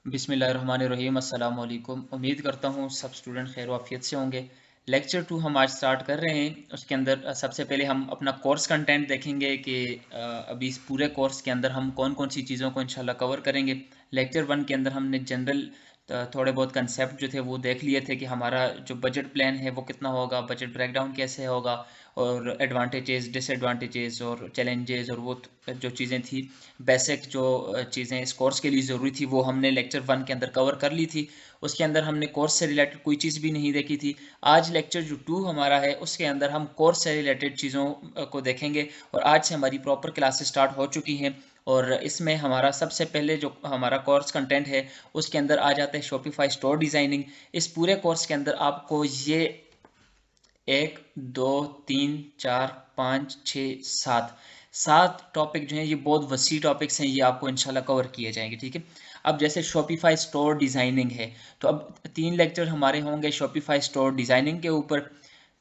बिस्मिल्लाहिर्रहमानिर्रहीम अस्सलाम वालेकुम। उम्मीद करता हूँ सब स्टूडेंट खैर वाफियत से होंगे। लेक्चर 2 हम आज स्टार्ट कर रहे हैं। उसके अंदर सबसे पहले हम अपना कोर्स कंटेंट देखेंगे कि अभी इस पूरे कोर्स के अंदर हम कौन कौन सी चीज़ों को इंशाल्लाह कवर करेंगे। लेक्चर 1 के अंदर हमने जनरल थोड़े बहुत कंसेप्ट जो थे वो देख लिए थे कि हमारा जो बजट प्लान है वो कितना होगा, बजट ब्रेकडाउन कैसे होगा, और एडवांटेजेस डिसएडवांटेजेस और चैलेंजेस और वो जो चीज़ें थी, बेसिक जो चीज़ें इस कोर्स के लिए ज़रूरी थी वो हमने लेक्चर 1 के अंदर कवर कर ली थी। उसके अंदर हमने कोर्स से रिलेटेड कोई चीज़ भी नहीं देखी थी। आज लेक्चर जो 2 हमारा है उसके अंदर हम कोर्स से रिलेटेड चीज़ों को देखेंगे और आज से हमारी प्रॉपर क्लासेस स्टार्ट हो चुकी हैं। और इसमें हमारा सबसे पहले जो हमारा कोर्स कंटेंट है उसके अंदर आ जाता है शॉपिफाई स्टोर डिज़ाइनिंग। इस पूरे कोर्स के अंदर आपको ये 1 2 3 4 5 6 7 टॉपिक जो हैं ये बहुत वसी टॉपिक्स हैं, ये आपको इंशाल्लाह कवर किए जाएंगे। ठीक है, अब जैसे शॉपिफाई स्टोर डिज़ाइनिंग है तो अब 3 लेक्चर हमारे होंगे शॉपिफाई स्टोर डिज़ाइनिंग के ऊपर।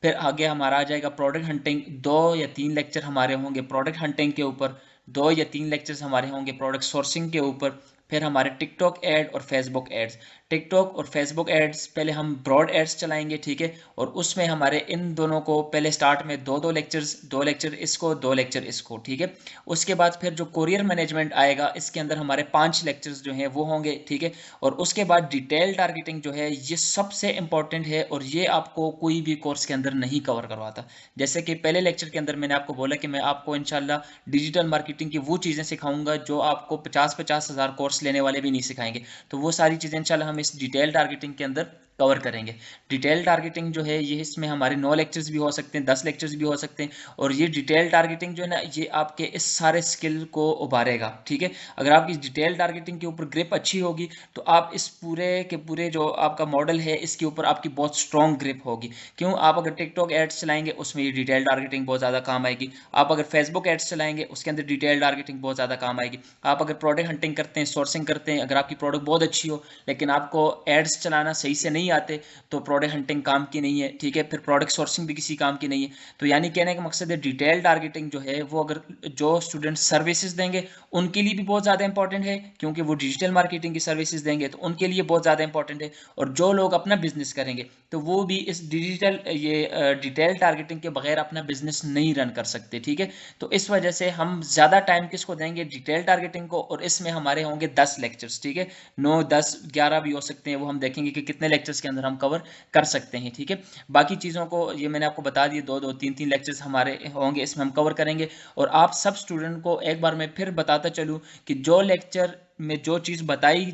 फिर आगे हमारा आ जाएगा प्रोडक्ट हंटिंग, 2 या 3 लेक्चर हमारे होंगे प्रोडक्ट हंटिंग के ऊपर, 2 या 3 लेक्चर्स हमारे होंगे प्रोडक्ट सोर्सिंग के ऊपर। फिर हमारे टिकटॉक एड और फेसबुक एड्स, टिकटॉक और फेसबुक एड्स पहले हम ब्रॉड एड्स चलाएंगे। ठीक है, और उसमें हमारे इन दोनों को पहले स्टार्ट में 2 2 लेक्चर्स, 2 लेक्चर इसको 2 लेक्चर इसको। ठीक है, उसके बाद फिर जो कोरियर मैनेजमेंट आएगा इसके अंदर हमारे 5 लेक्चर्स जो हैं वो होंगे। ठीक है, और उसके बाद डिटेल टारगेटिंग जो है ये सबसे इंपॉर्टेंट है और ये आपको कोई भी कोर्स के अंदर नहीं कवर करवाता। जैसे कि पहले लेक्चर के अंदर मैंने आपको बोला कि मैं आपको इंशाल्लाह डिजिटल मार्केटिंग की वो चीज़ें सिखाऊंगा जो आपको 50-50 हज़ार कोर्स लेने वाले भी नहीं सिखाएंगे। तो वो सारी चीज़ें इंशाल्लाह हम इस डिटेल टारगेटिंग के अंदर कवर करेंगे। डिटेल टारगेटिंग जो है ये इसमें हमारे 9 लेक्चर्स भी हो सकते हैं, 10 लेक्चर्स भी हो सकते हैं। और ये डिटेल टारगेटिंग जो है ना ये आपके इस सारे स्किल को उभारेगा। ठीक है, अगर आपकी डिटेल टारगेटिंग के ऊपर ग्रिप अच्छी होगी तो आप इस पूरे के पूरे जो आपका मॉडल है इसके ऊपर आपकी बहुत स्ट्रॉन्ग ग्रिप होगी। क्यों, आप अगर टिकटॉक एड्स चलाएंगे उसमें ये डिटेल टारगेटिंग बहुत ज़्यादा काम आएगी। आप अगर फेसबुक एड्स चलाएंगे उसके अंदर डिटेल टारगेटिंग बहुत ज़्यादा काम आएगी। आप अगर प्रोडक्ट हंटिंग करते हैं, सोर्सिंग करते हैं, अगर आपकी प्रोडक्ट बहुत अच्छी हो लेकिन आपको एड्स चलाना सही से नहीं आते तो प्रोडक्ट हंटिंग काम की नहीं है। ठीक है, फिर प्रोडक्ट सोर्सिंग भी किसी काम की नहीं है। तो यानी कहने का मकसद है डिटेल टारगेटिंग जो है वो अगर जो स्टूडेंट सर्विसेज देंगे उनके लिए भी बहुत ज़्यादा इंपॉर्टेंट है, क्योंकि वो डिजिटल मार्केटिंग की सर्विसेज देंगे तो उनके लिए बहुत ज़्यादा इंपॉर्टेंट है। और जो लोग अपना बिजनेस करेंगे तो वो भी इस डिजिटल ये डिटेल टारगेटिंग के बगैर अपना बिजनेस नहीं रन कर सकते। ठीक है, तो इस वजह से हम ज़्यादा टाइम किसको देंगे, डिटेल टारगेटिंग को। और इसमें हमारे होंगे 10 लेक्चर्स। ठीक है, 9 10 11 भी हो सकते हैं, वो हम देखेंगे कि कितने लेक्चर्स के अंदर हम कवर कर सकते हैं। ठीक है, बाकी चीज़ों को ये मैंने आपको बता दिया, 2 2 3 3 लेक्चर्स हमारे होंगे, इसमें हम कवर करेंगे। और आप सब स्टूडेंट को एक बार मैं फिर बताता चलूँ कि जो लेक्चर में जो चीज़ बताई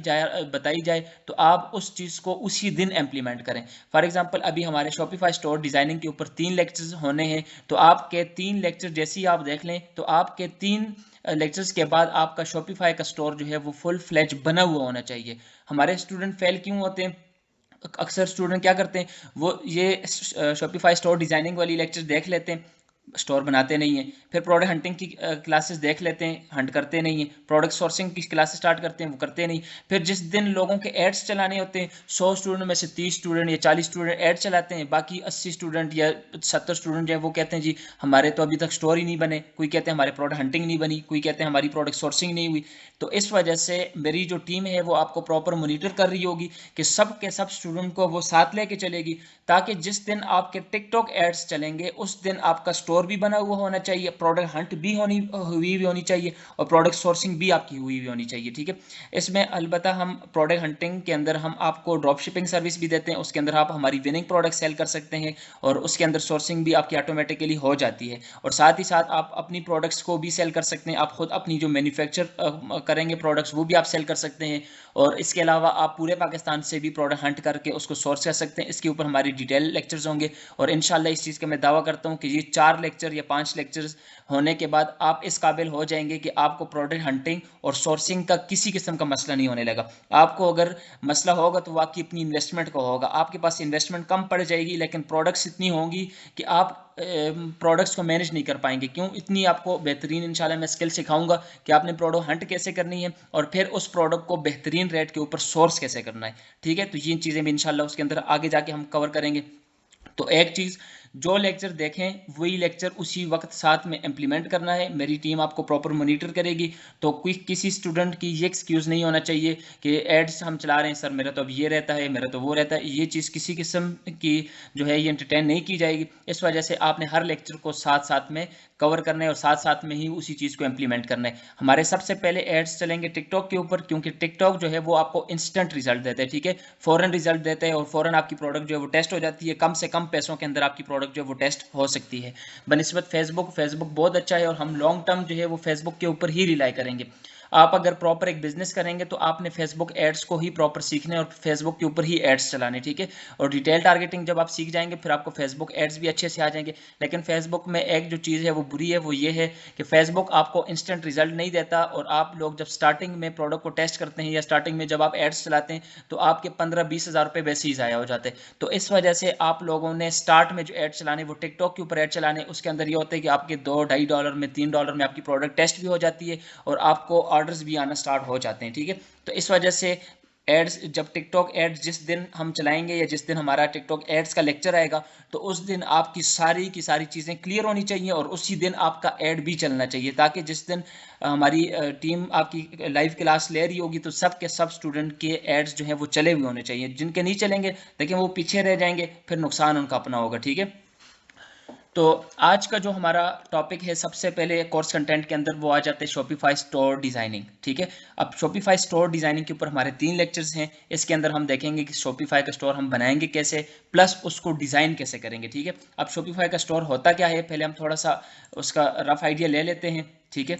जाए तो आप उस चीज़ को उसी दिन इम्प्लीमेंट करें। फॉर एग्जांपल अभी हमारे शॉपिफाई स्टोर डिज़ाइनिंग के ऊपर 3 लेक्चर्स होने हैं, तो आपके 3 लेक्चर जैसे ही आप देख लें तो आपके 3 लेक्चर्स के बाद आपका शॉपिफाई का स्टोर जो है वो फुल फ्लैज बना हुआ होना चाहिए। हमारे स्टूडेंट फेल क्यों होते हैं, अक्सर स्टूडेंट क्या करते हैं, वो ये शॉपिफाई स्टोर डिज़ाइनिंग वाली लेक्चर देख लेते हैं, स्टोर बनाते नहीं है। फिर प्रोडक्ट हंटिंग की क्लासेस देख लेते हैं, हंट करते नहीं है। प्रोडक्ट सोर्सिंग की क्लासेस स्टार्ट करते हैं, वो करते नहीं। फिर जिस दिन लोगों के एड्स चलाने होते हैं 100 स्टूडेंट में से 30 स्टूडेंट या 40 स्टूडेंट एड चलाते हैं, बाकी 80 स्टूडेंट या 70 स्टूडेंट जो है वो कहते हैं जी हमारे तो अभी तक स्टोर ही नहीं बने, कोई कहते हैं हमारे प्रोडक्ट हंटिंग नहीं बनी, कोई कहते हैं हमारी प्रोडक्ट सोर्सिंग नहीं हुई। तो इस वजह से मेरी जो टीम है वो आपको प्रॉपर मोनिटर कर रही होगी कि सब के सब स्टूडेंट को वो साथ लेके चलेगी, ताकि जिस दिन आपके टिकटॉक एड्स चलेंगे उस दिन आपका स्टोर भी बना हुआ होना चाहिए, प्रोडक्ट हंट भी हुई भी होनी चाहिए और प्रोडक्ट सोर्सिंग भी आपकी हुई भी होनी चाहिए। ठीक है, इसमें अलबत्ता हम प्रोडक्ट हंटिंग के अंदर हम आपको ड्रॉप शिपिंग सर्विस भी देते हैं, उसके अंदर आप हमारी विनिंग प्रोडक्ट सेल कर सकते हैं और उसके अंदर सोर्सिंग भी आपकी ऑटोमेटिकली हो जाती है। और साथ ही साथ आप अपनी प्रोडक्ट्स को भी सेल कर सकते हैं, आप खुद अपनी जो मैन्युफैक्चर करेंगे प्रोडक्ट्स वो भी आप सेल कर सकते हैं। और इसके अलावा आप पूरे पाकिस्तान से भी प्रोडक्ट हंट करके उसको सोर्स कर सकते हैं। इसके ऊपर हमारी डिटेल लेक्चर्स होंगे और इंशाल्लाह इस चीज़ का मैं दावा करता हूँ कि ये 4 लेक्चर या 5 लेक्चर्स होने के बाद आप इस काबिल हो जाएंगे कि आपको प्रोडक्ट हंटिंग और सोर्सिंग का किसी किस्म का मसला नहीं होने लगा। आपको अगर मसला होगा तो वो आपकी अपनी इन्वेस्टमेंट का होगा, आपके पास इन्वेस्टमेंट कम पड़ जाएगी लेकिन प्रोडक्ट्स इतनी होंगी कि आप प्रोडक्ट्स को मैनेज नहीं कर पाएंगे। क्यों, इतनी आपको बेहतरीन इंशाल्लाह मैं स्किल सिखाऊंगा कि आपने प्रोडक्ट हंट कैसे करनी है और फिर उस प्रोडक्ट को बेहतरीन रेट के ऊपर सोर्स कैसे करना है। ठीक है, तो ये चीज़ें भी इंशाल्लाह उसके अंदर आगे जाके हम कवर करेंगे। तो एक चीज़ जो लेक्चर देखें वही लेक्चर उसी वक्त साथ में इम्प्लीमेंट करना है। मेरी टीम आपको प्रॉपर मॉनिटर करेगी, तो कोई किसी स्टूडेंट की ये एक्सक्यूज़ नहीं होना चाहिए कि एड्स हम चला रहे हैं सर, मेरा तो अब ये रहता है, मेरा तो वो रहता है। ये चीज़ किसी किस्म की जो है ये एंटरटेन नहीं की जाएगी। इस वजह से आपने हर लेक्चर को साथ साथ में कवर करना है और साथ साथ में ही उसी चीज़ को इम्प्लीमेंट करना है। हमारे सबसे पहले एड्स चलेंगे टिकटॉक के ऊपर, क्योंकि टिकटॉक जो है वो आपको इंस्टेंट रिजल्ट देता है, ठीक है, फ़ौरन रिजल्ट देता है और फ़ौरन आपकी प्रोडक्ट जो है वो टेस्ट हो जाती है। कम से कम पैसों के अंदर आपकी प्रोडक्ट जो है वो टेस्ट हो सकती है बनिस्बत फेसबुक बहुत अच्छा है और हम लॉन्ग टर्म जो है वो फेसबुक के ऊपर ही रिलाई करेंगे। आप अगर प्रॉपर एक बिजनेस करेंगे तो आपने फेसबुक एड्स को ही प्रॉपर सीखना है और फेसबुक के ऊपर ही एड्स चलाने, ठीक है। और डिटेल टारगेटिंग जब आप सीख जाएंगे फिर आपको फेसबुक एड्स भी अच्छे से आ जाएंगे। लेकिन फेसबुक में एक जो चीज़ है वो बुरी है, वो ये है कि फेसबुक आपको इंस्टेंट रिजल्ट नहीं देता और आप लोग जब स्टार्टिंग में प्रोडक्ट को टेस्ट करते हैं या स्टार्टिंग में जब आप एड्स चलाते हैं तो आपके 15-20 हज़ार रुपये वैसे ही ज़ाया हो जाते हैं। तो इस वजह से आप लोगों ने स्टार्ट में जो एड चलाने वो टिकटॉक के ऊपर एड चलाने, उसके अंदर ये होता है कि आपके $2-2.5 में $3 में आपकी प्रोडक्ट टेस्ट भी हो जाती है और आपको ऑर्डर्स भी आना स्टार्ट हो जाते हैं, ठीक है। तो इस वजह से एड्स, जब टिकटॉक एड्स जिस दिन हम चलाएंगे या जिस दिन हमारा टिकटॉक एड्स का लेक्चर आएगा तो उस दिन आपकी सारी की सारी चीज़ें क्लियर होनी चाहिए और उसी दिन आपका एड भी चलना चाहिए, ताकि जिस दिन हमारी टीम आपकी लाइव क्लास ले रही होगी तो सब के सब स्टूडेंट के एड्स जो हैं वो चले हुए होने चाहिए। जिनके नहीं चलेंगे लेकिन वो पीछे रह जाएंगे, फिर नुकसान उनका अपना होगा, ठीक है। तो आज का जो हमारा टॉपिक है, सबसे पहले कोर्स कंटेंट के अंदर वो आ जाते हैं शॉपिफाई स्टोर डिजाइनिंग, ठीक है। अब शॉपिफाई स्टोर डिजाइनिंग के ऊपर हमारे 3 लेक्चर्स हैं। इसके अंदर हम देखेंगे कि शॉपिफाई का स्टोर हम बनाएंगे कैसे, प्लस उसको डिज़ाइन कैसे करेंगे, ठीक है। अब शॉपिफाई का स्टोर होता क्या है, पहले हम थोड़ा सा उसका रफ आइडिया ले लेते हैं, ठीक है,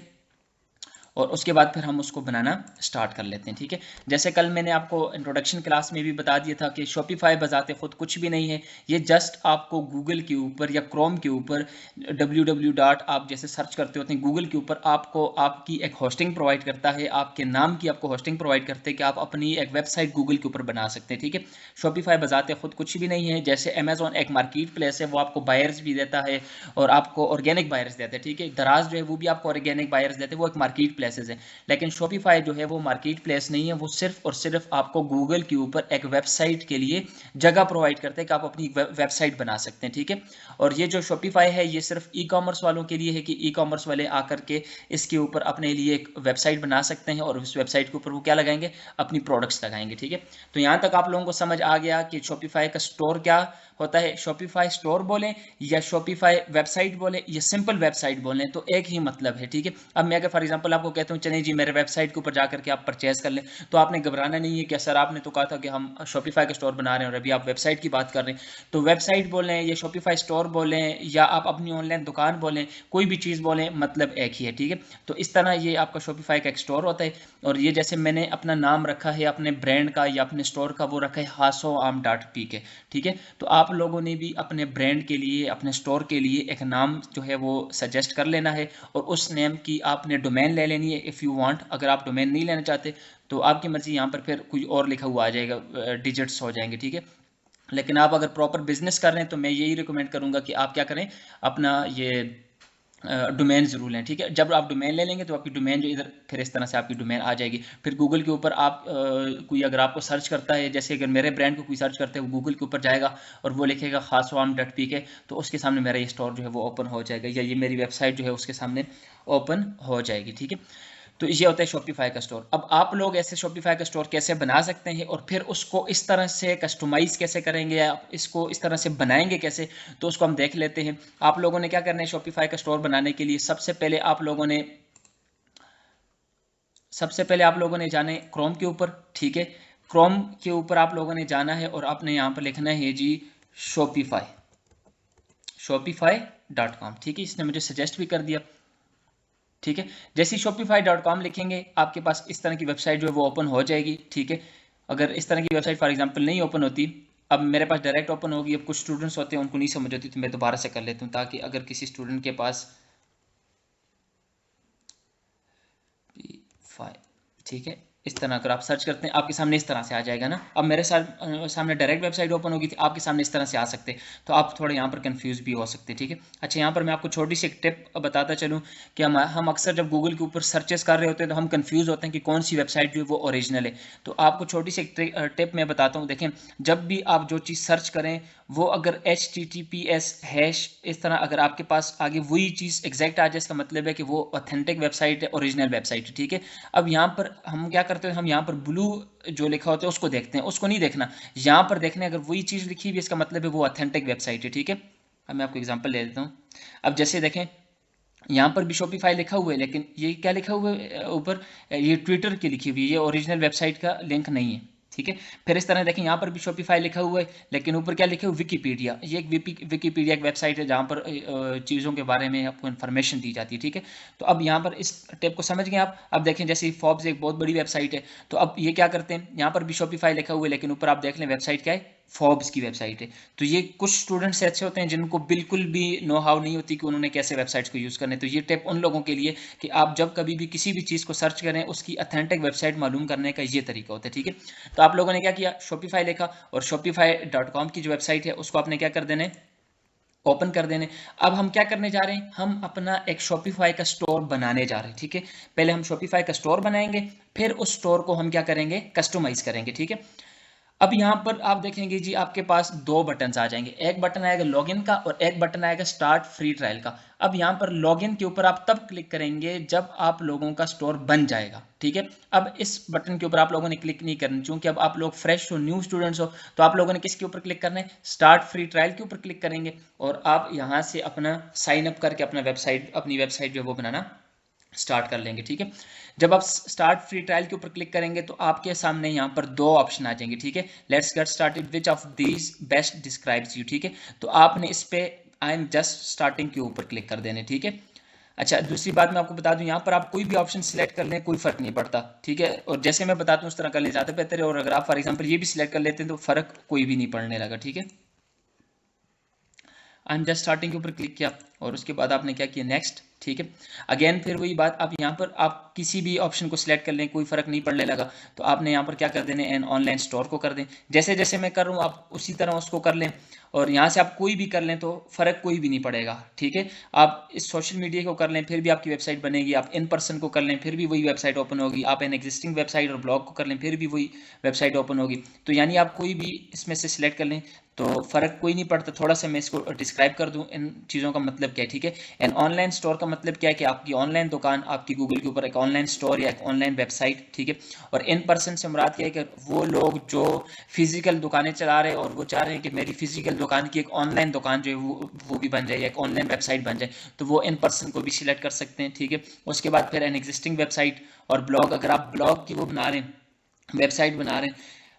और उसके बाद फिर हम उसको बनाना स्टार्ट कर लेते हैं, ठीक है। जैसे कल मैंने आपको इंट्रोडक्शन क्लास में भी बता दिया था कि शॉपिफाई बजाते खुद कुछ भी नहीं है, ये जस्ट आपको गूगल के ऊपर या क्रोम के ऊपर www. आप जैसे सर्च करते होते हैं गूगल के ऊपर, आपको आपकी एक होस्टिंग प्रोवाइड करता है, आपके नाम की आपको होस्टिंग प्रोवाइड करते हैं कि आप अपनी एक वेबसाइट गूगल के ऊपर बना सकते हैं, ठीक है। शॉपिफाई बजाते खुद कुछ भी नहीं है। जैसे अमेजोन एक मार्केट प्लेस है, वो आपको बायर्स भी देता है और आपको ऑर्गेनिक बायर्स देते हैं, ठीक है। दराज जो है वो भी आपको ऑर्गेनिक बायर्स देते हैं, वो एक मार्केट प्लेसेस है। लेकिन शॉपिफाई जो है वो मार्केट प्लेस नहीं है, वो सिर्फ और सिर्फ आपको गूगल के ऊपर एक वेबसाइट के लिए जगह प्रोवाइड करते हैं कि आप अपनी वेबसाइट बना सकते हैं, ठीक है। और ये जो शॉपिफाई है ये सिर्फ ई कॉमर्स वालों के लिए है कि ई कॉमर्स वाले आकर के इसके ऊपर अपने लिए एक वेबसाइट बना सकते हैं और उस वेबसाइट के ऊपर वो क्या लगाएंगे, अपनी प्रोडक्ट्स लगाएंगे, ठीक है। तो यहाँ तक आप लोगों को समझ आ गया कि शॉपिफाई का स्टोर क्या होता है। शॉपिफाई स्टोर बोलें या शॉपिफाई वेबसाइट बोलें या सिंपल वेबसाइट बोलें तो एक ही मतलब है, ठीक है। अब मैं अगर फॉर एग्जांपल आपको कहता हूँ चलिए जी मेरे वेबसाइट के ऊपर जाकर के आप परचेज कर लें, तो आपने घबराना नहीं है कि सर आपने तो कहा था कि हम शॉपिफाई का स्टोर बना रहे हैं और अभी आप वेबसाइट की बात कर रहे हैं। तो वेबसाइट बोलें या शॉपिफाई स्टोर बोलें या आप अपनी ऑनलाइन दुकान बोलें, कोई भी चीज़ बोलें, मतलब एक ही है, ठीक है। तो इस तरह ये आपका शॉपिफाई का एक स्टोर होता है। और ये जैसे मैंने अपना नाम रखा है अपने ब्रांड का या अपने स्टोर का, वो रखा है hasoam.pk, ठीक है। तो आप लोगों ने भी अपने ब्रांड के लिए, अपने स्टोर के लिए एक नाम जो है वो सजेस्ट कर लेना है और उस नेम की आपने डोमेन ले लेनी है इफ़ यू वांट। अगर आप डोमेन नहीं लेना चाहते तो आपकी मर्जी, यहाँ पर फिर कोई और लिखा हुआ आ जाएगा, डिजिट्स हो जाएंगे, ठीक है। लेकिन आप अगर प्रॉपर बिजनेस कर रहे हैं तो मैं यही रिकमेंड करूंगा कि आप क्या करें, अपना ये डोमेन जरूर लें, ठीक है। जब आप डोमेन ले लेंगे तो आपकी डोमेन जो इधर फिर इस तरह से आपकी डोमेन आ जाएगी। फिर गूगल के ऊपर आप कोई अगर आपको सर्च करता है, जैसे अगर मेरे ब्रांड को कोई सर्च करता है वो गूगल के ऊपर जाएगा और वो लिखेगा hasoam.pk, तो उसके सामने मेरा ये स्टोर जो है वो ओपन हो जाएगा या ये मेरी वेबसाइट जो है उसके सामने ओपन हो जाएगी, ठीक है। तो ये होता है शॉपिफाई का स्टोर। अब आप लोग ऐसे शॉपिफाई का स्टोर कैसे बना सकते हैं और फिर उसको इस तरह से कस्टमाइज कैसे करेंगे या इसको इस तरह से बनाएंगे कैसे, तो उसको हम देख लेते हैं। आप लोगों ने क्या करना है शॉपिफाई का स्टोर बनाने के लिए, सबसे पहले आप लोगों ने जाना है क्रोम के ऊपर, ठीक है। क्रोम के ऊपर आप लोगों ने जाना है और आपने यहाँ पर लिखना है जी shopify.com, ठीक है। इसने मुझे सजेस्ट भी कर दिया, ठीक है। जैसे shopify.com लिखेंगे आपके पास इस तरह की वेबसाइट जो है वो ओपन हो जाएगी, ठीक है। अगर इस तरह की वेबसाइट फॉर एग्जांपल नहीं ओपन होती, अब मेरे पास डायरेक्ट ओपन होगी। अब कुछ स्टूडेंट्स होते हैं उनको नहीं समझ होती तो मैं दोबारा से कर लेता हूँ, ताकि अगर किसी स्टूडेंट के पास ठीक है, इस तरह अगर आप सर्च करते हैं आपके सामने इस तरह से आ जाएगा ना। अब मेरे सामने डायरेक्ट वेबसाइट ओपन होगी थी, आपके सामने इस तरह से आ सकते, तो आप थोड़े यहाँ पर कंफ्यूज भी हो सकते, ठीक है। अच्छा, यहाँ पर मैं आपको छोटी सी एक टिप बताता चलूँ कि हम अक्सर जब गूगल के ऊपर सर्चेस कर रहे होते हैं तो हम कंफ्यूज होते हैं कि कौन सी वेबसाइट जो है वो ओरिजिनल है। तो आपको छोटी सी एक टिप मैं बताता हूँ। देखें, जब भी आप जो चीज़ सर्च करें वो अगर HTTPS हैश इस तरह अगर आपके पास आगे वही चीज़ एग्जैक्ट आ जाए, इसका मतलब है कि वो ऑथेंटिक वेबसाइट है, ओरिजिनल वेबसाइट है, ठीक है। अब यहाँ पर हम क्या करते हैं, हम यहाँ पर ब्लू जो लिखा होता है उसको देखते हैं, उसको नहीं देखना, यहाँ पर देखना अगर वही चीज़ लिखी हुई है इसका मतलब है वो ऑथेंटिक वेबसाइट है, ठीक है। अब मैं आपको एग्जांपल दे देता हूँ। अब जैसे देखें, यहाँ पर भी शॉपिफाई लिखा हुआ है, लेकिन ये क्या लिखा हुआ है ऊपर, ये ट्विटर की लिखी हुई है, ये ओरिजिनल वेबसाइट का लिंक नहीं है, ठीक है। फिर इस तरह देखें, यहाँ पर भी शॉपिफाई लिखा हुआ है, लेकिन ऊपर क्या लिखा हुआ है, विकीपीडिया। ये एक विकीपीडिया एक वेबसाइट है जहाँ पर चीज़ों के बारे में आपको इन्फॉर्मेशन दी जाती है, ठीक है। तो अब यहाँ पर इस टिप को समझ गए आप। अब देखें, जैसे फॉर्ब्स एक बहुत बड़ी वेबसाइट है, तो अब ये क्या करते हैं, यहाँ पर भी शॉपिफाई लिखा हुआ है, लेकिन ऊपर आप देख लें वेबसाइट क्या है, फॉर्ब्स की वेबसाइट है। तो ये कुछ स्टूडेंट्स ऐसे होते हैं जिनको बिल्कुल भी नो हाउ नहीं होती कि उन्होंने कैसे वेबसाइट्स को यूज़ करने। तो ये टिप उन लोगों के लिए कि आप जब कभी भी किसी भी चीज़ को सर्च करें उसकी ऑथेंटिक वेबसाइट मालूम करने का ये तरीका होता है, ठीक है। तो आप लोगों ने क्या किया, शॉपिफाई लिखा और shopify.com की जो वेबसाइट है उसको आपने क्या कर देना है, ओपन कर देने। अब हम क्या करने जा रहे हैं, हम अपना एक शॉपिफाई का स्टोर बनाने जा रहे हैं, ठीक है। पहले हम शॉपिफाई का स्टोर बनाएंगे, फिर उस स्टोर को हम क्या करेंगे, कस्टमाइज करेंगे, ठीक है। अब यहाँ पर आप देखेंगे जी, आपके पास दो बटन आ जाएंगे, एक बटन आएगा लॉगिन का और एक बटन आएगा स्टार्ट फ्री ट्रायल का। अब यहाँ पर लॉगिन के ऊपर आप तब क्लिक करेंगे जब आप लोगों का स्टोर बन जाएगा, ठीक है। अब इस बटन के ऊपर आप लोगों ने क्लिक नहीं करना, क्योंकि अब आप लोग फ्रेश हो, न्यू स्टूडेंट्स हो, तो आप लोगों ने किसके ऊपर क्लिक करना है, स्टार्ट फ्री ट्रायल के ऊपर क्लिक करेंगे और आप यहाँ से अपना साइन अप करके अपनी वेबसाइट जो है वो बनाना स्टार्ट कर लेंगे, ठीक है। जब आप स्टार्ट फ्री ट्रायल के ऊपर क्लिक करेंगे तो आपके सामने यहाँ पर दो ऑप्शन आ जाएंगे, ठीक है। Let's get started, which of these best describes you, ठीक है। तो आपने इस पे आई एम जस्ट स्टार्टिंग के ऊपर क्लिक कर देने, ठीक है। अच्छा, दूसरी बात मैं आपको बता दूं, यहाँ पर आप कोई भी ऑप्शन सिलेक्ट कर लें कोई फर्क नहीं पड़ता, ठीक है। और जैसे मैं बताता हूँ उस तरह कर लें ज़्यादा बेहतर है। और अगर आप फॉर एग्जाम्पल ये भी सिलेक्ट कर लेते हैं तो फर्क कोई भी नहीं पड़ने लगा, ठीक है। आई एम जस्ट स्टार्टिंग के ऊपर क्लिक किया और उसके बाद आपने क्या किया, नेक्स्ट, ठीक है। अगेन फिर वही बात, आप यहाँ पर आप किसी भी ऑप्शन को सिलेक्ट कर लें कोई फर्क नहीं पड़ने लगा, तो आपने यहाँ पर क्या कर देना, एन ऑनलाइन स्टोर को कर दें। जैसे जैसे मैं कर रहा हूँ आप उसी तरह उसको कर लें, और यहाँ से आप कोई भी कर लें तो फ़र्क कोई भी नहीं पड़ेगा, ठीक है। आप इस सोशल मीडिया को कर लें फिर भी आपकी वेबसाइट बनेगी, आप इन पर्सन को कर लें फिर भी वही वेबसाइट ओपन होगी, आप एन एग्जिस्टिंग वेबसाइट और ब्लॉग को कर लें फिर भी वही वेबसाइट ओपन होगी। तो यानी आप कोई भी इसमें से सिलेक्ट कर लें तो फ़र्क कोई नहीं पड़ता। थोड़ा सा मैं इसको डिस्क्राइब कर दूं, इन चीज़ों का मतलब क्या है, ठीक है। एन ऑनलाइन स्टोर का मतलब क्या है कि आपकी ऑनलाइन दुकान, आपकी गूगल के ऊपर एक ऑनलाइन स्टोर या एक ऑनलाइन वेबसाइट, ठीक है। और इन पर्सन से मुराद क्या है कि वो लोग जो फिजिकल दुकानें चला रहे हैं और वो चाह रहे हैं कि मेरी फिजिकल दुकान की एक ऑनलाइन दुकान जो है वो भी बन जाए या एक ऑनलाइन वेबसाइट बन जाए, तो वो इन पर्सन को भी सिलेक्ट कर सकते हैं, ठीक है। उसके बाद फिर एन एग्जिस्टिंग वेबसाइट और ब्लॉग, अगर आप ब्लॉग की वो बना रहे हैं, वेबसाइट बना रहे हैं,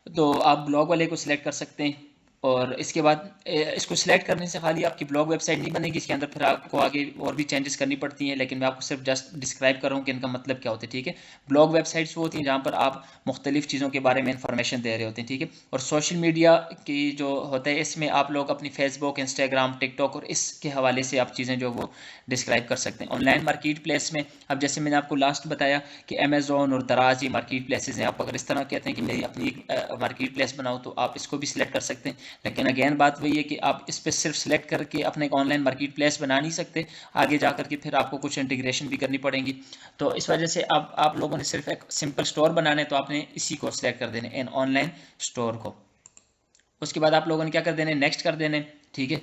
तो आप ब्लॉग वाले को सिलेक्ट कर सकते हैं। और इसके बाद इसको सिलेक्ट करने से खाली आपकी ब्लॉग वेबसाइट नहीं बनेगी, इसके अंदर फिर आपको आगे और भी चेंजेस करनी पड़ती हैं, लेकिन मैं आपको सिर्फ जस्ट डिस्क्राइब कर रहा हूँ कि इनका मतलब क्या होता है, ठीक है। ब्लॉग वेबसाइट्स वो होती हैं जहाँ पर आप मुख्तलिफ चीज़ों के बारे में इंफॉर्मेशन दे रहे होते हैं, ठीक है। और सोशल मीडिया की जो होता है इसमें आप लोग अपनी फेसबुक, इंस्टाग्राम, टिकटॉक और इसके हवाले से आप चीज़ें जो वो डिस्क्राइब कर सकते हैं। ऑनलाइन मार्केट प्लेस में, अब जैसे मैंने आपको लास्ट बताया कि अमेजोन और दराज ये मार्केट प्लेसेस हैं, आप अगर इस तरह कहते हैं कि मेरी अपनी मार्केट प्लेस बनाओ तो आप इसको भी सिलेक्ट कर सकते हैं। लेकिन अगेन बात वही है कि आप इस पर सिर्फ सिलेक्ट करके अपने एक ऑनलाइन मार्केट प्लेस बना नहीं सकते, आगे जा करके फिर आपको कुछ इंटीग्रेशन भी करनी पड़ेगी। तो इस वजह से अब आप लोगों ने सिर्फ एक सिंपल स्टोर बनाना है तो आपने इसी को सिलेक्ट कर देना है, ऑनलाइन स्टोर को। उसके बाद आप लोगों ने क्या कर देना है, नेक्स्ट कर देना है, ठीक है।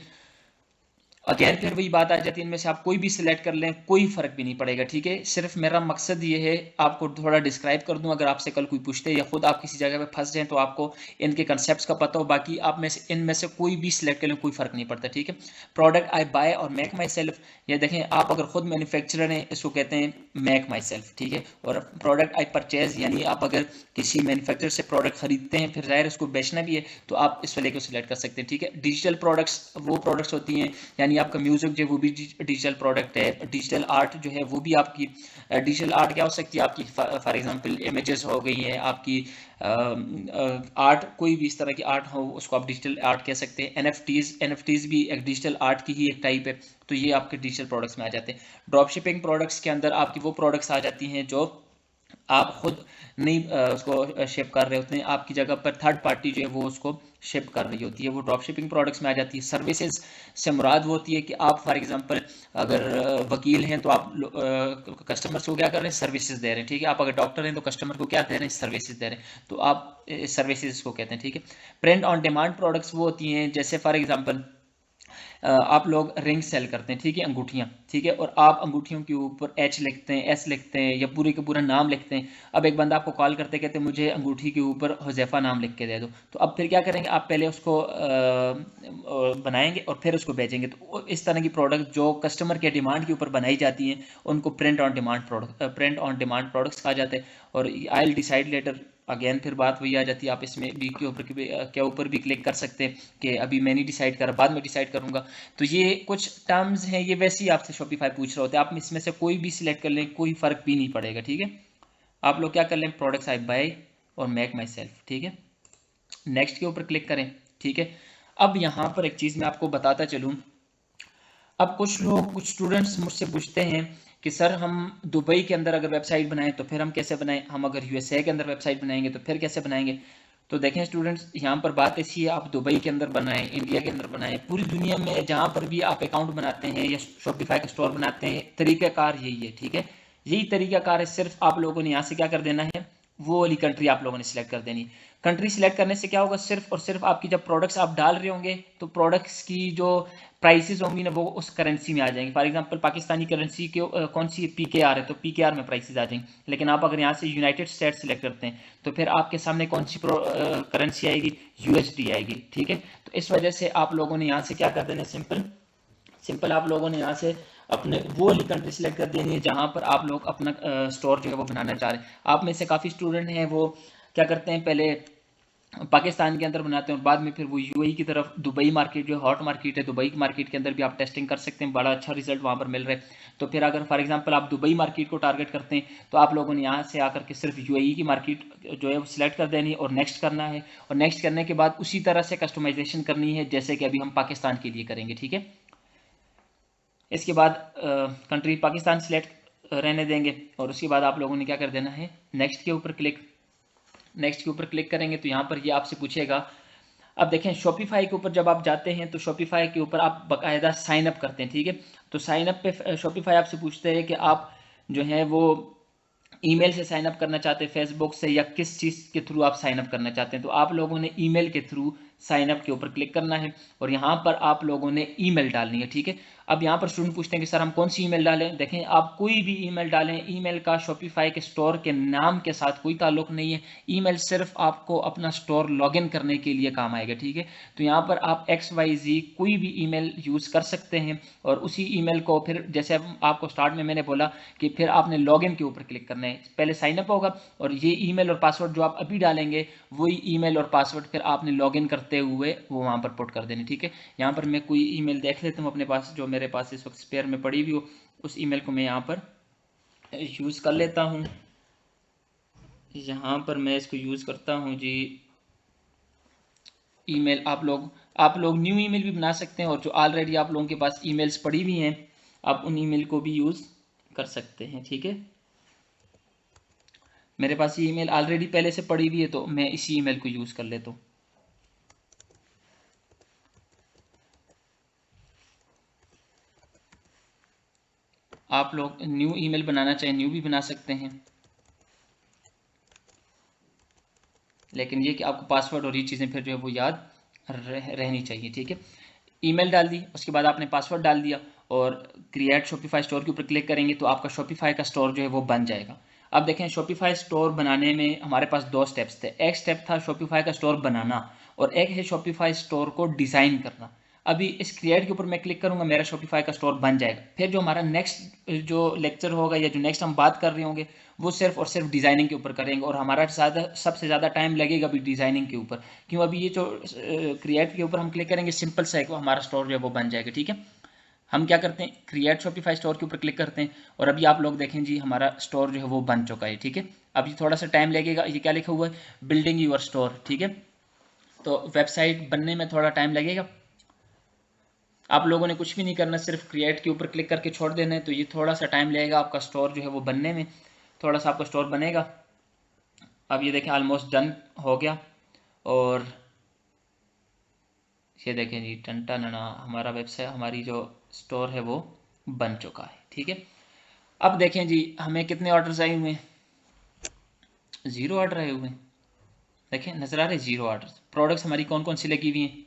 अगेन फिर वही बात आ जाती है, इनमें से आप कोई भी सिलेक्ट कर लें कोई फर्क भी नहीं पड़ेगा, ठीक है। सिर्फ मेरा मकसद ये है आपको थोड़ा डिस्क्राइब कर दूं, अगर आपसे कल कोई पूछते या खुद आप किसी जगह पे फंस जाएं तो आपको इनके कंसेप्ट्स का पता हो। बाकी आप में से इनमें से कोई भी सिलेक्ट कर लें कोई फर्क नहीं पड़ता, ठीक है। प्रोडक्ट आई बाय और मेक माई सेल्फ, ये देखें आप अगर खुद मैन्युफैक्चरर हैं इसको कहते हैं मेक माई सेल्फ, ठीक है। और प्रोडक्ट आई परचेज, यानी आप अगर किसी मैन्युफैक्चरर से प्रोडक्ट खरीदते हैं फिर जाहिर उसको बेचना भी है तो आप इस वाले को सिलेक्ट कर सकते हैं, ठीक है। डिजिटल प्रोडक्ट्स वो प्रोडक्ट्स होती हैं, यानी आपका म्यूजिक जो वो भी डिजिटल प्रोडक्ट है। डिजिटल आर्ट जो है वो भी आपकी डिजिटल आर्ट क्या हो सकती है, आपकी फॉर एग्जांपल इमेजेस हो गई हैं, आपकी आर्ट कोई भी इस तरह की आर्ट हो उसको आप डिजिटल आर्ट कह सकते हैं। एनएफटीज भी एक डिजिटल आर्ट की ही एक टाइप है, तो ये आपके डिजिटल प्रोडक्ट्स में आ जाते हैं। ड्रॉप शिपिंग प्रोडक्ट्स के अंदर आपकी वो प्रोडक्ट्स आ जाती हैं जो आप खुद नहीं उसको शिप कर रहे होते हैं, आपकी जगह पर थर्ड पार्टी जो है वो उसको शिप कर रही होती है, वो ड्रॉप शिपिंग प्रोडक्ट्स में आ जाती है। सर्विसेज से मुराद वो होती है कि आप फॉर एग्जांपल अगर वकील हैं तो आप कस्टमर्स को क्या कर रहे हैं, सर्विसेज दे रहे हैं, ठीक है। आप अगर डॉक्टर हैं तो कस्टमर को क्या दे रहे हैं, सर्विसेज दे रहे हैं, तो आप सर्विसेज को कहते हैं, ठीक है। प्रिंट ऑन डिमांड प्रोडक्ट्स वो होती हैं जैसे फॉर एग्जांपल आप लोग रिंग सेल करते हैं, ठीक है, अंगूठियाँ, ठीक है, और आप अंगूठियों के ऊपर एच लिखते हैं, एस लिखते हैं, या पूरे का पूरा नाम लिखते हैं। अब एक बंदा आपको कॉल करते कहते हैं मुझे अंगूठी के ऊपर हुज़ैफा नाम लिख के दे दो, तो अब फिर क्या करेंगे, आप पहले उसको बनाएंगे और फिर उसको बेचेंगे। तो इस तरह की प्रोडक्ट जो कस्टमर के डिमांड के ऊपर बनाई जाती हैं उनको प्रिंट ऑन डिमांड प्रोडक्ट्स कहा जाते हैं। और I will decide letter, again फिर बात वही आ जाती है, आप इसमें भी के ऊपर भी क्लिक कर सकते हैं कि अभी मैं नहीं डिसाइड कर रहा, बाद में डिसाइड करूंगा। तो ये कुछ टर्म्स हैं, ये वैसे ही आपसे शॉपिफाई पूछ रहे होते हैं, आप इसमें से कोई भी सिलेक्ट कर लें, कोई फर्क भी नहीं पड़ेगा, ठीक है। आप लोग क्या कर लें, प्रोडक्ट्स आई बाय और मेक माई सेल्फ, ठीक है, नेक्स्ट के ऊपर क्लिक करें, ठीक है। अब यहाँ पर एक चीज़ मैं आपको बताता चलूँ। अब कुछ स्टूडेंट्स मुझसे पूछते हैं कि सर हम दुबई के अंदर अगर वेबसाइट बनाएं तो फिर हम कैसे बनाएं, हम अगर यूएसए के अंदर वेबसाइट बनाएंगे तो फिर कैसे बनाएंगे। तो देखें स्टूडेंट्स, यहाँ पर बात ऐसी है, आप दुबई के अंदर बनाएं, इंडिया के अंदर बनाएं, पूरी दुनिया में जहाँ पर भी आप अकाउंट बनाते हैं या शॉपिफाई का स्टोर बनाते हैं, तरीक़ाकार यही है, ठीक है। यही तरीक़ाकार है, सिर्फ आप लोगों ने यहाँ से क्या कर देना है, वो वाली कंट्री आप लोगों ने सिलेक्ट कर देनी। कंट्री सिलेक्ट करने से क्या होगा, सिर्फ और सिर्फ आपकी जब प्रोडक्ट्स आप डाल रहे होंगे तो प्रोडक्ट्स की जो प्राइसेस होंगी ना वो उस करेंसी में आ जाएंगे। फॉर एग्जांपल पाकिस्तानी करेंसी के कौन सी PKR है तो PKR में प्राइसेस आ जाएंगी। लेकिन आप अगर यहाँ से यूनाइटेड स्टेट्स सिलेक्ट करते हैं तो फिर आपके सामने कौन सी करेंसी आएगी, USD आएगी, ठीक है। तो इस वजह से आप लोगों ने यहाँ से क्या कर देना, सिंपल आप लोगों ने यहाँ से अपने वो वाली कंट्री सेलेक्ट कर देनी है जहाँ पर आप लोग अपना स्टोर जो है वो बनाना चाह रहे हैं। आप में से काफ़ी स्टूडेंट हैं वो क्या करते हैं, पहले पाकिस्तान के अंदर बनाते हैं और बाद में फिर वो UAE की तरफ, दुबई मार्केट जो हॉट मार्केट है, दुबई की मार्केट के अंदर भी आप टेस्टिंग कर सकते हैं, बड़ा अच्छा रिजल्ट वहाँ पर मिल रहा है। तो फिर अगर फॉर एग्जांपल आप दुबई मार्केट को टारगेट करते हैं तो आप लोगों ने यहाँ से आकर के सिर्फ UAE की मार्केट जो है वो सिलेक्ट कर देनी है और नेक्स्ट करना है। और नेक्स्ट करने के बाद उसी तरह से कस्टमाइजेशन करनी है जैसे कि अभी हम पाकिस्तान के लिए करेंगे, ठीक है। इसके बाद कंट्री पाकिस्तान सिलेक्ट रहने देंगे और उसके बाद आप लोगों ने क्या कर देना है, नेक्स्ट के ऊपर क्लिक करेंगे तो यहाँ पर ये आपसे पूछेगा। अब देखें शॉपिफाई के ऊपर जब आप जाते हैं तो शॉपिफाई के ऊपर आप बाकायदा साइन अप करते हैं, ठीक है। तो साइन अप पे शॉपिफाई आपसे पूछते हैं कि आप जो है वो ईमेल से साइन अप करना चाहते हैं, फेसबुक से, या किस चीज़ के थ्रू आप साइन अप करना चाहते हैं। तो आप लोगों ने ईमेल के थ्रू साइन अप के ऊपर क्लिक करना है और यहाँ पर आप लोगों ने ईमेल डालनी है, ठीक है। अब यहाँ पर स्टूडेंट पूछते हैं कि सर हम कौन सी ईमेल डालें। देखें आप कोई भी ईमेल डालें, ईमेल का शॉपिफाई के स्टोर के नाम के साथ कोई ताल्लुक नहीं है। ईमेल सिर्फ आपको अपना स्टोर लॉगिन करने के लिए काम आएगा, ठीक है। तो यहाँ पर आप XYZ कोई भी ईमेल यूज़ कर सकते हैं और उसी ईमेल को फिर जैसे आपको स्टार्ट में मैंने बोला कि फिर आपने लॉगिन के ऊपर क्लिक करना है, पहले साइन अप होगा और ये ईमेल और पासवर्ड जो आप अभी डालेंगे वही ईमेल और पासवर्ड फिर आपने लॉगिन करते हुए वो वहाँ पर पुट कर देने, ठीक है। यहाँ पर मैं कोई ईमेल देख लेता हूँ अपने पास जो मेरे पास इस वक्त स्पेयर में पड़ी हुई हो, उस ईमेल को मैं यहाँ पर यूज़ कर लेता हूँ। यहाँ पर मैं इसको यूज़ करता हूँ जी, ईमेल आप लोग न्यू ईमेल भी बना सकते हैं और जो ऑलरेडी आप लोगों के पास ईमेल्स पड़ी हुई हैं आप उन ईमेल को भी यूज़ कर सकते हैं, ठीक है। मेरे पास ये ईमेल ऑलरेडी पहले से पड़ी हुई है तो मैं इसी ईमेल को यूज़ कर लेता हूँ। आप लोग न्यू ईमेल बनाना चाहें न्यू भी बना सकते हैं, लेकिन ये कि आपको पासवर्ड और ये चीज़ें फिर जो है वो याद रहनी चाहिए, ठीक है। ईमेल डाल दी, उसके बाद आपने पासवर्ड डाल दिया और क्रिएट शॉपिफाई स्टोर के ऊपर क्लिक करेंगे तो आपका शॉपिफाई का स्टोर जो है वो बन जाएगा। अब देखें शॉपिफाई स्टोर बनाने में हमारे पास दो स्टेप्स थे, एक स्टेप था शॉपिफाई का स्टोर बनाना और एक है शॉपिफाई स्टोर को डिज़ाइन करना। अभी इस क्रिएट के ऊपर मैं क्लिक करूंगा, मेरा शॉपिफाई का स्टोर बन जाएगा। फिर जो हमारा नेक्स्ट जो लेक्चर होगा या जो नेक्स्ट हम बात कर रहे होंगे वो सिर्फ और सिर्फ डिज़ाइनिंग के ऊपर करेंगे और हमारा सबसे ज़्यादा टाइम लगेगा अभी डिज़ाइनिंग के ऊपर। क्यों, अभी ये जो क्रिएट के ऊपर हम क्लिक करेंगे सिंपल सा है हमारा स्टोर जो है वो बन जाएगा, ठीक है। हम क्या करते हैं, क्रिएट शॉपिफाई स्टोर के ऊपर क्लिक करते हैं और अभी आप लोग देखें जी हमारा स्टोर जो है वो बन चुका है, ठीक है। अभी थोड़ा सा टाइम लगेगा, ये क्या लिखा हुआ है, बिल्डिंग यूर स्टोर, ठीक है। तो वेबसाइट बनने में थोड़ा टाइम लगेगा। आप लोगों ने कुछ भी नहीं करना, सिर्फ क्रिएट के ऊपर क्लिक करके छोड़ देना है। तो ये थोड़ा सा टाइम लगेगा आपका स्टोर जो है वो बनने में, थोड़ा सा आपका स्टोर बनेगा। अब ये देखें ऑलमोस्ट डन हो गया, और ये देखें जी टंटा नना हमारा वेबसाइट, हमारी जो स्टोर है वो बन चुका है। ठीक है, अब देखें जी हमें कितने ऑर्डर्स आए हुए हैं, 0 ऑर्डर आए हुए हैं। देखें नजर आ रहे 0 ऑर्डर्स। प्रोडक्ट्स हमारी कौन कौन सी लगी हुई हैं,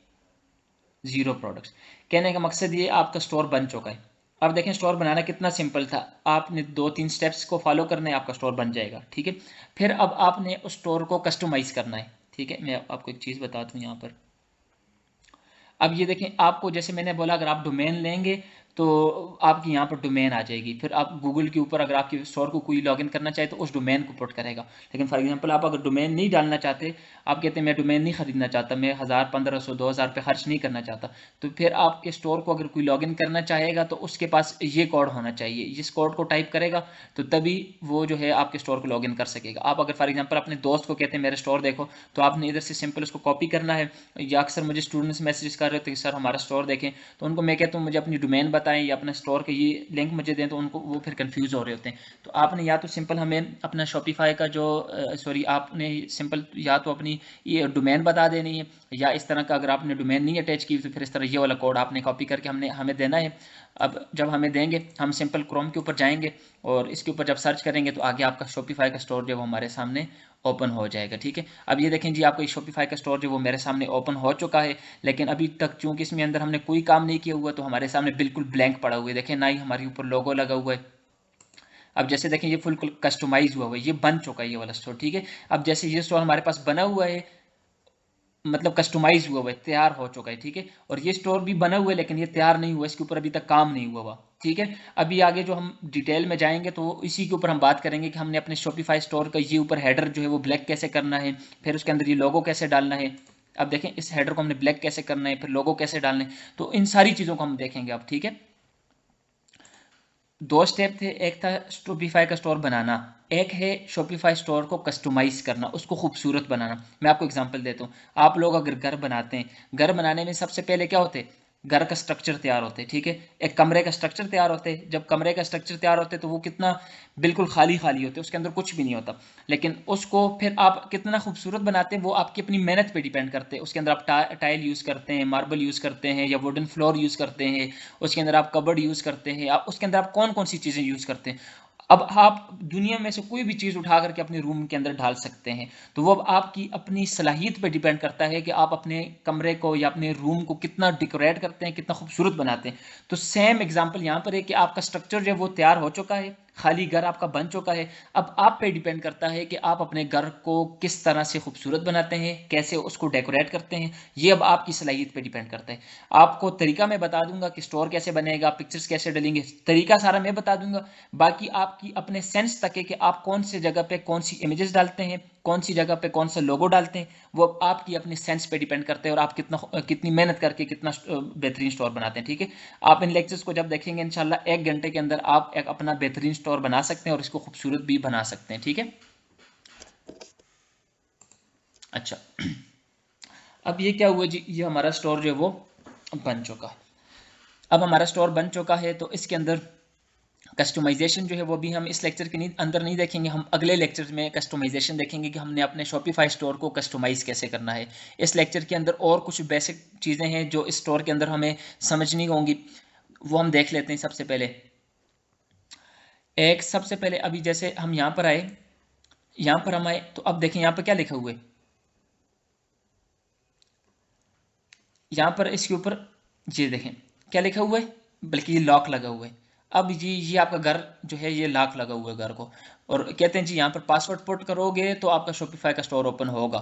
0 प्रोडक्ट्स। कहने का मकसद ये आपका स्टोर बन चुका है। अब देखें स्टोर बनाना कितना सिंपल था, आपने 2-3 स्टेप्स को फॉलो करने हैं, आपका स्टोर बन जाएगा। ठीक है, फिर अब आपने उस स्टोर को कस्टमाइज करना है। ठीक है, मैं आपको एक चीज़ बताता हूँ यहाँ पर। अब ये देखें, आपको जैसे मैंने बोला अगर आप डोमेन लेंगे तो आपकी यहाँ पर डोमेन आ जाएगी, फिर आप गूगल के ऊपर अगर आपके स्टोर को कोई लॉगिन करना चाहे तो उस डोमेन को पुट करेगा। लेकिन फॉर एग्जांपल आप अगर डोमेन नहीं डालना चाहते, आप कहते हैं मैं डोमेन नहीं खरीदना चाहता, मैं 1000 1500 2000 रुपये खर्च नहीं करना चाहता, तो फिर आपके स्टोर को अगर कोई लॉगिन करना चाहेगा तो उसके पास ये कोड होना चाहिए। इस कोड को टाइप करेगा तो तभी वो जो है आपके स्टोर को लॉगिन कर सकेगा। आप अगर फॉर एग्जाम्पल अपने दोस्त को कहते हैं मेरे स्टोर देखो, तो आपने इधर से सिंपल उसको कॉपी करना है। या अक्सर मुझे स्टूडेंट्स मैसेज कर रहे थे कि सर हमारा स्टोर देखें, तो उनको मैं कहता हूँ मुझे अपनी डोमेन बताएं या अपने स्टोर के ये लिंक मुझे दें, तो उनको वो फिर कंफ्यूज हो रहे होते हैं। तो आपने या तो सिंपल हमें अपना शॉपिफाई का जो सॉरी आपने सिंपल या तो अपनी ये डोमेन बता देनी है, या इस तरह का अगर आपने डोमेन नहीं अटैच की तो फिर इस तरह ये वाला कोड आपने कॉपी करके हमें देना है। अब जब हमें देंगे हम सिंपल क्रोम के ऊपर जाएंगे और इसके ऊपर जब सर्च करेंगे तो आगे आपका शॉपिफाई का स्टोर जो वो हमारे सामने ओपन हो जाएगा। ठीक है, अब ये देखें जी आपका शॉपिफाई का स्टोर जो वो मेरे सामने ओपन हो चुका है, लेकिन अभी तक चूंकि इसमें अंदर हमने कोई काम नहीं किया हुआ तो हमारे सामने बिल्कुल ब्लैंक पड़ा हुआ है। देखें ना ही हमारे ऊपर लोगो लगा हुआ है। अब जैसे देखें ये फुल कस्टमाइज हुआ है, ये बन चुका है ये वाला स्टोर। ठीक है, अब जैसे ये स्टोर हमारे पास बना हुआ है, मतलब कस्टमाइज हुआ है, तैयार हो चुका है। ठीक है, और ये स्टोर भी बना हुआ है लेकिन ये तैयार नहीं हुआ, इसके ऊपर अभी तक काम नहीं हुआ हुआ। ठीक है, अभी आगे जो हम डिटेल में जाएंगे तो इसी के ऊपर हम बात करेंगे कि हमने अपने शॉपिफाई स्टोर का ये ऊपर हेडर जो है वो ब्लैक कैसे करना है, फिर उसके अंदर ये लोगो कैसे डालना है। अब देखें इस हेडर को हमने ब्लैक कैसे करना है, फिर लोगो कैसे डालना है, तो इन सारी चीज़ों को हम देखेंगे अब। ठीक है, 2 स्टेप थे, एक था शॉपिफाई का स्टोर बनाना, एक है शॉपिफाई स्टोर को कस्टमाइज करना, उसको खूबसूरत बनाना। मैं आपको एग्जांपल देता हूँ, आप लोग अगर घर बनाते हैं, घर बनाने में सबसे पहले क्या होते हैं, घर का स्ट्रक्चर तैयार होते हैं। ठीक है, एक कमरे का स्ट्रक्चर तैयार होते हैं। जब कमरे का स्ट्रक्चर तैयार होते हैं तो वो कितना बिल्कुल खाली खाली होते हैं, उसके अंदर कुछ भी नहीं होता। लेकिन उसको फिर आप कितना खूबसूरत बनाते हैं वो आपकी अपनी मेहनत पे डिपेंड करते हैं। उसके अंदर आप टाइल यूज़ करते हैं, मार्बल यूज़ करते हैं, या वुडन फ्लोर यूज़ करते हैं, उसके अंदर आप कबर्ड यूज़ करते हैं, आप उसके अंदर आप कौन कौन सी चीज़ें यूज़ करते हैं। अब आप दुनिया में से कोई भी चीज़ उठा करके अपने रूम के अंदर ढाल सकते हैं, तो वो अब आपकी अपनी सलाहियत पे डिपेंड करता है कि आप अपने कमरे को या अपने रूम को कितना डेकोरेट करते हैं, कितना खूबसूरत बनाते हैं। तो सेम एग्जांपल यहाँ पर है कि आपका स्ट्रक्चर जो है वो तैयार हो चुका है, खाली घर आपका बन चुका है। अब आप पे डिपेंड करता है कि आप अपने घर को किस तरह से खूबसूरत बनाते हैं, कैसे उसको डेकोरेट करते हैं, ये अब आपकी सलाहियत पे डिपेंड करता है। आपको तरीका मैं बता दूंगा कि स्टोर कैसे बनेगा, पिक्चर्स कैसे डलेंगे, तरीका सारा मैं बता दूंगा। बाकी आपकी अपने सेंस तक है कि आप कौन सी जगह पे कौन सी इमेजेस डालते हैं, कौन सी जगह पे कौन सा लोगो डालते हैं, वो आपकी अपनी सेंस पे डिपेंड करते हैं और आप कितनी मेहनत करके कितना बेहतरीन स्टोर बनाते हैं। ठीक है, आप इन लेक्चर्स को जब देखेंगे इंशाल्लाह 1 घंटे के अंदर आप एक अपना बेहतरीन स्टोर बना सकते हैं और इसको खूबसूरत भी बना सकते हैं। ठीक है, अच्छा अब ये क्या हुआ जी, ये हमारा स्टोर जो है वो बन चुका है। अब हमारा स्टोर बन चुका है तो इसके अंदर कस्टमाइजेशन जो है वो भी हम इस लेक्चर के अंदर नहीं देखेंगे, हम अगले लेक्चर में कस्टमाइजेशन देखेंगे कि हमने अपने शॉपिफाई स्टोर को कस्टमाइज कैसे करना है। इस लेक्चर के अंदर और कुछ बेसिक चीज़ें हैं जो इस स्टोर के अंदर हमें समझनी होंगी, वो हम देख लेते हैं। सबसे पहले अभी जैसे हम यहाँ पर आए, यहाँ पर हम आए तो अब देखें यहाँ पर क्या लिखा हुआ है, यहाँ पर इसके ऊपर ये देखें क्या लिखा हुआ है, बल्कि ये लॉक लगा हुआ है। अब ये आपका घर जो है ये लॉक लगा हुआ है घर को, और कहते हैं जी यहाँ पर पासवर्ड पुट करोगे तो आपका शॉपिफाई का स्टोर ओपन होगा।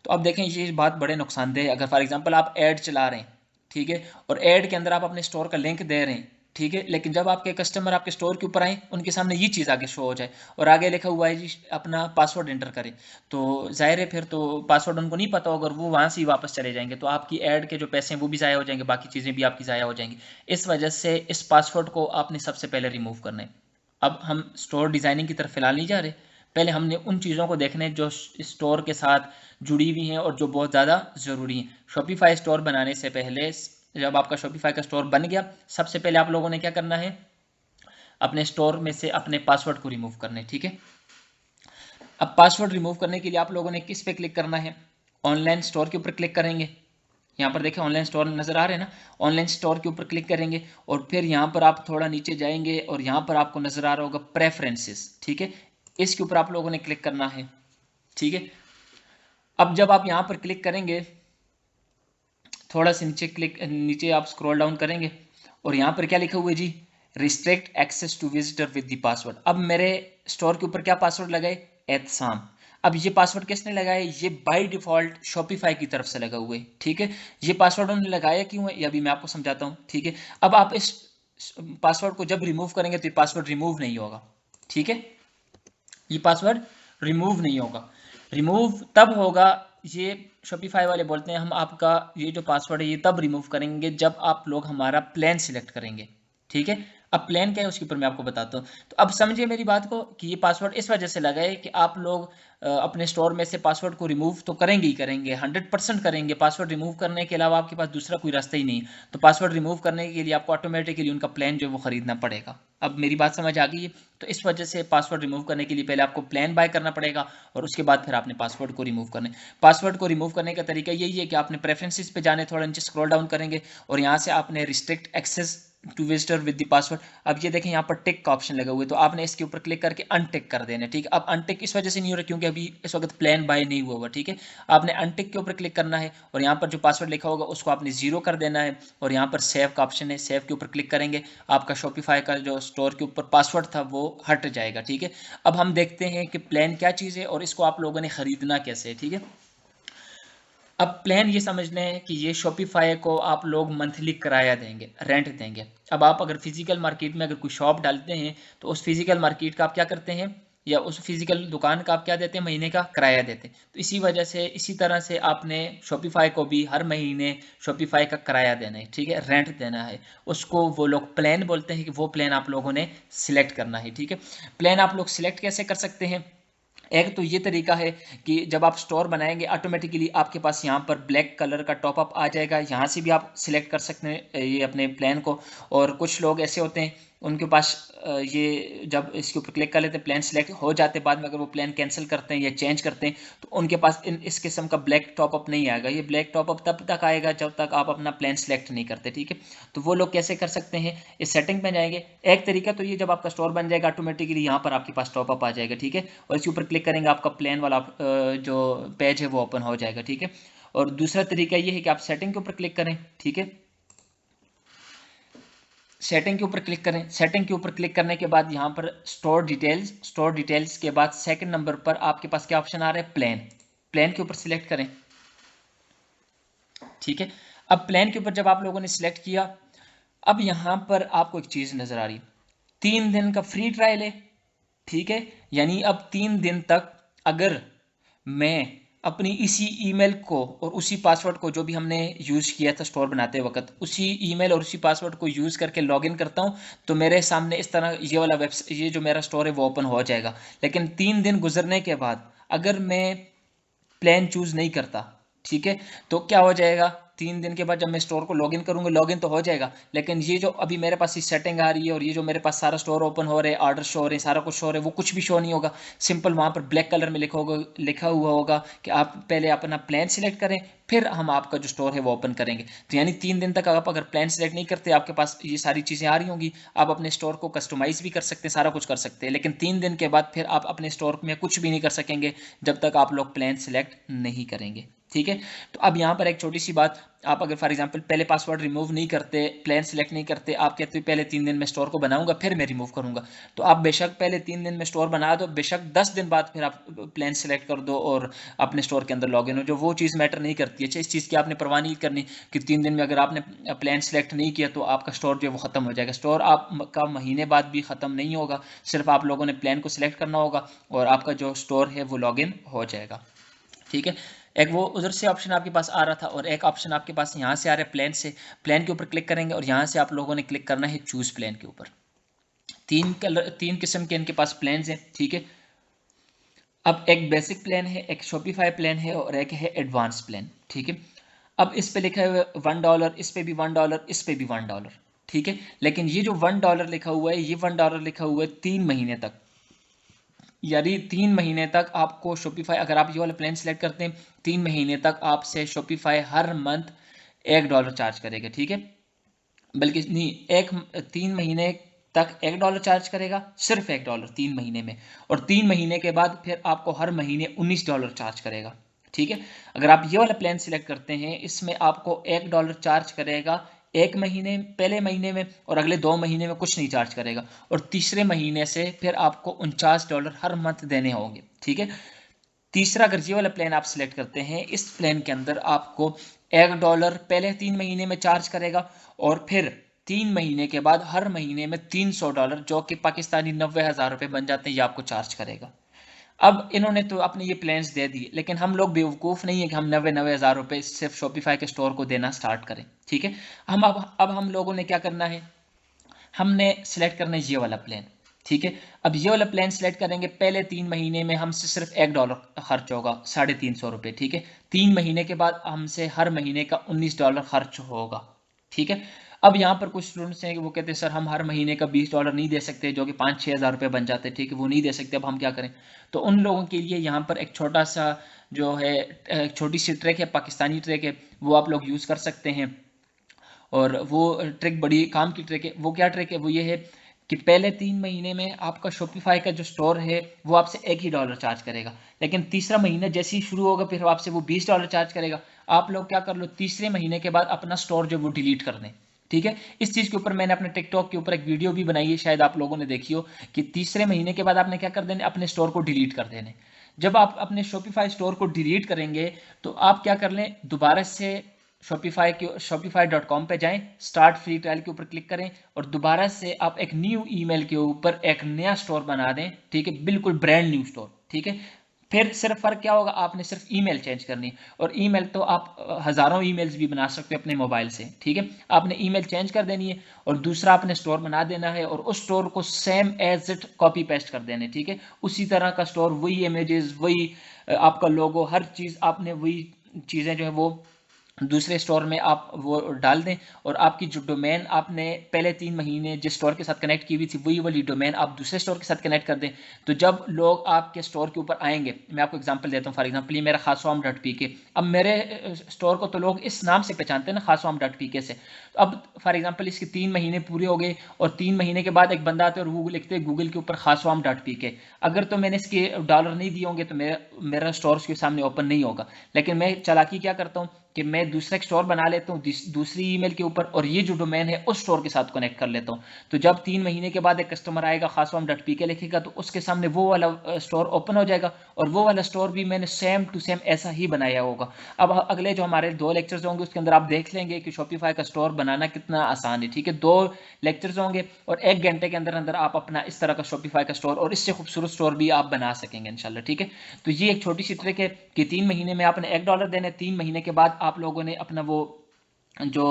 तो अब देखें ये बात बड़े नुकसानदेह है। अगर फॉर एग्जांपल आप ऐड चला रहे हैं, ठीक है, और ऐड के अंदर आप अपने स्टोर का लिंक दे रहे हैं, ठीक है, लेकिन जब आपके कस्टमर आपके स्टोर के ऊपर आए उनके सामने ये चीज़ आगे शो हो जाए और आगे लिखा हुआ है जी अपना पासवर्ड एंटर करें, तो जाहिर है फिर तो पासवर्ड उनको नहीं पता होगा, वो वहाँ से ही वापस चले जाएंगे, तो आपकी ऐड के जो पैसे हैं वो भी ज़ाया हो जाएंगे, बाकी चीज़ें भी आपकी ज़ाया हो जाएंगी। इस वजह से इस पासवर्ड को आपने सबसे पहले रिमूव करना है। अब हम स्टोर डिज़ाइनिंग की तरफ फिलहाल नहीं जा रहे, पहले हमने उन चीज़ों को देखना है जो स्टोर के साथ जुड़ी हुई हैं और जो बहुत ज़्यादा ज़रूरी हैं। शॉपिफाई स्टोर बनाने से पहले जब आपका शॉपिफाई का स्टोर बन गया, सबसे पहले आप लोगों ने क्या करना है, अपने स्टोर में से अपने पासवर्ड को रिमूव करना है। ठीक है, अब पासवर्ड रिमूव करने के लिए आप लोगों ने किस पे क्लिक करना है, ऑनलाइन स्टोर के ऊपर क्लिक करेंगे। यहाँ पर देखें ऑनलाइन स्टोर नज़र आ रहे हैं ना, ऑनलाइन स्टोर के ऊपर क्लिक करेंगे और फिर यहाँ पर आप थोड़ा नीचे जाएंगे और यहाँ पर आपको नज़र आ रहा होगा प्रेफरेंसेस, ठीक है, इसके ऊपर आप लोगों ने क्लिक करना है, ठीक है। अब जब आप यहाँ पर क्लिक करेंगे, थोड़ा सा नीचे आप स्क्रॉल डाउन करेंगे और यहाँ पर क्या लिखा हुआ है जी, restrict access to visitor with the password. अब मेरे स्टोर के ऊपर क्या पासवर्ड लगाए, एहतसाम। अब ये पासवर्ड किसने लगाया, ये बाय डिफॉल्ट शॉपिफाई की तरफ से लगा हुआ है, ठीक है। ये पासवर्ड उन्होंने लगाया क्यों है ये अभी मैं आपको समझाता हूँ, ठीक है। अब आप इस पासवर्ड को जब रिमूव करेंगे तो ये पासवर्ड रिमूव नहीं होगा, ठीक है, ये पासवर्ड रिमूव नहीं होगा। रिमूव तब होगा, ये शॉपिफाई वाले बोलते हैं हम आपका ये जो पासवर्ड है ये तब रिमूव करेंगे जब आप लोग हमारा प्लान सिलेक्ट करेंगे, ठीक है। अब प्लान क्या है उसके ऊपर मैं आपको बताता हूँ। तो अब समझिए मेरी बात को कि ये पासवर्ड इस वजह से लगा है कि आप लोग अपने स्टोर में से पासवर्ड को रिमूव तो करेंगे ही करेंगे, 100% करेंगे। पासवर्ड रिमूव करने के अलावा आपके पास दूसरा कोई रास्ता ही नहीं। तो पासवर्ड रिमूव करने के लिए आपको ऑटोमेटिकली उनका प्लान जो है वो खरीदना पड़ेगा। अब मेरी बात समझ आ गई है। तो इस वजह से पासवर्ड रिमूव करने के लिए पहले आपको प्लान बाय करना पड़ेगा और उसके बाद फिर आपने पासवर्ड को रिमूव करना है। पासवर्ड को रिमूव करने का तरीका यही है कि आपने प्रेफरेंसेस पे जाने, थोड़ा नीचे स्क्रॉल डाउन करेंगे और यहाँ से आपने restrict access to visitor with the password. अब ये देखें यहाँ पर टिक का ऑप्शन लगा हुआ है, तो आपने इसके ऊपर क्लिक करके अनटिक कर देना, ठीक है। अब अनटिक इस वजह से नहीं हो रहा क्योंकि अभी इस वक्त प्लान बाय नहीं हुआ हुआ, ठीक है। आपने अनटिक के ऊपर क्लिक करना है और यहाँ पर जो पासवर्ड लिखा होगा उसको आपने 0 कर देना है और यहाँ पर सेव का ऑप्शन है, सेव के ऊपर क्लिक करेंगे, आपका शॉपिफाई का जो स्टोर के ऊपर पासवर्ड था वो हट जाएगा, ठीक है। अब हम देखते हैं कि प्लान क्या चीज़ है और इसको आप लोगों ने खरीदना कैसे है, ठीक है। अब प्लान ये समझ लें कि ये शॉपिफाई को आप लोग मंथली किराया देंगे, रेंट देंगे। अब आप अगर फिजिकल मार्केट में अगर कोई शॉप डालते हैं तो उस फिजिकल मार्केट का आप क्या करते हैं, या उस फिजिकल दुकान का आप क्या देते हैं, महीने का किराया देते हैं। तो इसी वजह से इसी तरह से आपने शॉपिफाई को भी हर महीने शॉपिफाई का किराया देना है, ठीक है, रेंट देना है उसको। वो लोग प्लान बोलते हैं कि वो प्लान आप लोगों ने सिलेक्ट करना है, ठीक है। प्लान आप लोग सिलेक्ट कैसे कर सकते हैं, एक तो ये तरीका है कि जब आप स्टोर बनाएंगे ऑटोमेटिकली आपके पास यहाँ पर ब्लैक कलर का टॉपअप आ जाएगा, यहाँ से भी आप सिलेक्ट कर सकते हैं ये अपने प्लान को। और कुछ लोग ऐसे होते हैं उनके पास ये जब इसके ऊपर क्लिक कर लेते हैं प्लान सिलेक्ट हो जाते, बाद में अगर वो प्लान कैंसिल करते हैं या चेंज करते हैं तो उनके पास इस किस्म का ब्लैक टॉपअप नहीं आएगा। ये ब्लैक टॉपअप तब तक आएगा जब तक आप अपना प्लान सिलेक्ट नहीं करते, ठीक है। तो वो लोग कैसे कर सकते हैं, इस सेटिंग में जाएंगे। एक तरीका तो ये, जब आपका स्टोर बन जाएगा ऑटोमेटिकली यहाँ पर आपके पास टॉपअप आ जाएगा, ठीक है, और इसके ऊपर क्लिक करेंगे आपका प्लान वाला जो पेज है वो ओपन हो जाएगा, ठीक है। और दूसरा तरीका ये है कि आप सेटिंग के ऊपर क्लिक करें, ठीक है, सेटिंग के ऊपर क्लिक करें। सेटिंग के ऊपर क्लिक करने के बाद यहाँ पर स्टोर डिटेल्स, स्टोर डिटेल्स के बाद सेकंड नंबर पर आपके पास क्या ऑप्शन आ रहा है, प्लान। प्लान के ऊपर सिलेक्ट करें, ठीक है। अब प्लान के ऊपर जब आप लोगों ने सिलेक्ट किया, अब यहाँ पर आपको एक चीज़ नज़र आ रही, 3 दिन का फ्री ट्रायल है, ठीक है। यानी अब 3 दिन तक अगर मैं अपनी इसी ईमेल को और उसी पासवर्ड को जो भी हमने यूज़ किया था स्टोर बनाते वक्त, उसी ईमेल और उसी पासवर्ड को यूज़ करके लॉगिन करता हूँ तो मेरे सामने इस तरह ये वाला ये जो मेरा स्टोर है वो ओपन हो जाएगा। लेकिन 3 दिन गुजरने के बाद अगर मैं प्लान चूज़ नहीं करता, ठीक है, तो क्या हो जाएगा, 3 दिन के बाद जब मैं स्टोर को लॉगिन करूंगा, लॉगिन तो हो जाएगा लेकिन ये जो अभी मेरे पास ये सेटिंग आ रही है और ये जो मेरे पास सारा स्टोर ओपन हो रहा है, ऑर्डर शो हो रहे हैं, सारा कुछ शो हो रहा है, वो कुछ भी शो नहीं होगा। सिंपल वहाँ पर ब्लैक कलर में लिखा हुआ होगा कि आप पहले अपना प्लान सिलेक्ट करें फिर हम आपका जो स्टोर है वो ओपन करेंगे। तो यानी 3 दिन तक आप अगर प्लान सिलेक्ट नहीं करते, आपके पास ये सारी चीज़ें आ रही होंगी, आप अपने स्टोर को कस्टमाइज़ भी कर सकते हैं, सारा कुछ कर सकते हैं, लेकिन 3 दिन के बाद फिर आप अपने स्टोर में कुछ भी नहीं कर सकेंगे जब तक आप लोग प्लान सिलेक्ट नहीं करेंगे, ठीक है। तो अब यहाँ पर एक छोटी सी बात, आप अगर फॉर एग्जांपल पहले पासवर्ड रिमूव नहीं करते, प्लान सिलेक्ट नहीं करते, आप कहते हो पहले 3 दिन में स्टोर को बनाऊंगा फिर मैं रिमूव करूंगा, तो आप बेशक पहले 3 दिन में स्टोर बना दो, बेशक 10 दिन बाद फिर आप प्लान सिलेक्ट कर दो और अपने स्टोर के अंदर लॉग इन हो, जो वो चीज़ मैटर नहीं करती है। अच्छा, इस चीज़ की आपने परवाह नहीं करनी कि 3 दिन में अगर आपने प्लान सिलेक्ट नहीं किया तो आपका स्टोर जो है वो ख़त्म हो जाएगा। स्टोर आपका महीने बाद भी ख़त्म नहीं होगा, सिर्फ आप लोगों ने प्लान को सिलेक्ट करना होगा और आपका जो स्टोर है वो लॉग इन हो जाएगा, ठीक है। एक वो उधर से ऑप्शन आपके पास आ रहा था और एक ऑप्शन आपके पास यहाँ से आ रहा है प्लान से। प्लान के ऊपर क्लिक करेंगे और यहाँ से आप लोगों ने क्लिक करना है चूज प्लान के ऊपर। 3 किस्म के इनके पास प्लान हैं, ठीक है। अब एक बेसिक प्लान है, एक शॉपिफाई प्लान है और एक है एडवांस प्लान, ठीक है। अब इस पे लिखा हुआ है $1, इस पे भी $1, इस पे भी $1, ठीक है। लेकिन ये जो $1 लिखा हुआ है, ये $1 लिखा हुआ है 3 महीने तक। यानी 3 महीने तक आपको शॉपिफाई, अगर आप ये वाला प्लान सेलेक्ट करते हैं, 3 महीने तक आपसे शॉपिफाई हर मंथ $1 चार्ज करेगा, ठीक है। बल्कि नहीं, 3 महीने तक $1 चार्ज करेगा, सिर्फ $1 3 महीने में, और 3 महीने के बाद फिर आपको हर महीने $19 चार्ज करेगा, ठीक है। अगर आप ये वाला प्लान सिलेक्ट करते हैं, इसमें आपको $1 चार्ज करेगा एक महीने, पहले महीने में, और अगले 2 महीने में कुछ नहीं चार्ज करेगा, और तीसरे महीने से फिर आपको $49 हर मंथ देने होंगे, ठीक है। तीसरा, अगर ये वाला प्लान आप सिलेक्ट करते हैं, इस प्लान के अंदर आपको $1 पहले 3 महीने में चार्ज करेगा, और फिर 3 महीने के बाद हर महीने में $300, जो कि पाकिस्तानी 90,000 रुपये बन जाते हैं, ये आपको चार्ज करेगा। अब इन्होंने तो अपने ये प्लान्स दे दिए, लेकिन हम लोग बेवकूफ़ नहीं है कि हम 90,000 रुपये सिर्फ शॉपिफाई के स्टोर को देना स्टार्ट करें, ठीक है। अब हम लोगों ने क्या करना है, हमने सेलेक्ट करना है ये वाला प्लान, ठीक है। अब ये वाला प्लान सेलेक्ट करेंगे, पहले 3 महीने में हमसे सिर्फ $1 खर्च होगा, 350 रुपये, ठीक है। 3 महीने के बाद हमसे हर महीने का $19 खर्च होगा, ठीक है। अब यहाँ पर कुछ स्टूडेंट्स हैं कि वो कहते हैं सर हम हर महीने का $20 नहीं दे सकते, जो कि 5-6 हज़ार रुपये बन जाते हैं, ठीक है, वो नहीं दे सकते, अब हम क्या करें। तो उन लोगों के लिए यहाँ पर एक छोटा सा जो है, एक छोटी सी ट्रिक है, पाकिस्तानी ट्रिक है, वो आप लोग यूज़ कर सकते हैं, और वो ट्रिक बड़ी काम की ट्रिक है। वो क्या ट्रिक है, वो ये है कि पहले 3 महीने में आपका शॉपिफाई का जो स्टोर है वो आपसे $1 चार्ज करेगा, लेकिन तीसरा महीना जैसे ही शुरू होगा फिर आपसे वो $20 चार्ज करेगा। आप लोग क्या कर लो, तीसरे महीने के बाद अपना स्टोर जो वो डिलीट कर दें, ठीक है। इस चीज़ के ऊपर मैंने अपने टिकटॉक के ऊपर एक वीडियो भी बनाई है, शायद आप लोगों ने देखी हो, कि तीसरे महीने के बाद आपने क्या कर देने, अपने स्टोर को डिलीट कर देने। जब आप अपने शॉपिफाई स्टोर को डिलीट करेंगे तो आप क्या कर लें, दोबारा से shopify.com पे जाएं, स्टार्ट फ्री ट्रायल के ऊपर क्लिक करें, और दोबारा से आप एक न्यू ईमेल के ऊपर एक नया स्टोर बना दें, ठीक है, बिल्कुल ब्रांड न्यू स्टोर, ठीक है। फिर सिर्फ फर्क क्या होगा, आपने सिर्फ ईमेल चेंज करनी है, और ईमेल तो आप हज़ारों ईमेल्स भी बना सकते हो अपने मोबाइल से, ठीक है। आपने ईमेल चेंज कर देनी है, और दूसरा आपने स्टोर बना देना है, और उस स्टोर को same as it copy paste कर देने, ठीक है। उसी तरह का स्टोर, वही इमेजेस, वही आपका लोगो, हर चीज़ आपने वही चीज़ें जो है वो दूसरे स्टोर में आप वो डाल दें, और आपकी जो डोमेन आपने पहले 3 महीने जिस स्टोर के साथ कनेक्ट की हुई थी, वही वाली डोमेन आप दूसरे स्टोर के साथ कनेक्ट कर दें। तो जब लोग आपके स्टोर के ऊपर आएंगे, मैं आपको एग्जांपल देता हूँ, फॉर एग्जांपल ये मेरा खासवाम.pk, अब मेरे स्टोर को तो लोग इस नाम से पहचानते हैं ना, खासवाम.pk से। अब फॉर एग्जांपल इसके 3 महीने पूरे हो गए, और 3 महीने के बाद एक बंदा आता है और वो लिखते हैं गूगल के ऊपर खासवाम.pk, अगर तो मैंने इसके डॉलर नहीं दिए होंगे तो मेरा स्टोर उसके सामने ओपन नहीं होगा। लेकिन मैं चालाकी क्या करता हूँ कि मैं दूसरा एक स्टोर बना लेता हूँ दूसरी ईमेल के ऊपर, और ये जो डोमेन है उस स्टोर के साथ कनेक्ट कर लेता हूँ। तो जब 3 महीने के बाद एक कस्टमर आएगा, खासवाम.pk लिखेगा, तो उसके सामने वो वाला स्टोर ओपन हो जाएगा, और वो वाला स्टोर भी मैंने सेम टू सेम ऐसा ही बनाया होगा। अब अगले जो हमारे 2 लेक्चर्स होंगे उसके अंदर आप देख लेंगे कि शॉपिफाई का स्टोर बनाना कितना आसान है, ठीक है। 2 लेक्चर्स होंगे, और 1 घंटे के अंदर अंदर आप अपना इस तरह का शॉपिफाई का स्टोर और इससे खूबसूरत स्टोर भी आप बना सकेंगे इंशाल्लाह, ठीक है। तो ये एक छोटी सी ट्रिक है कि 3 महीने में आपने $1 देना है, 3 महीने के बाद आप लोगों ने अपना वो जो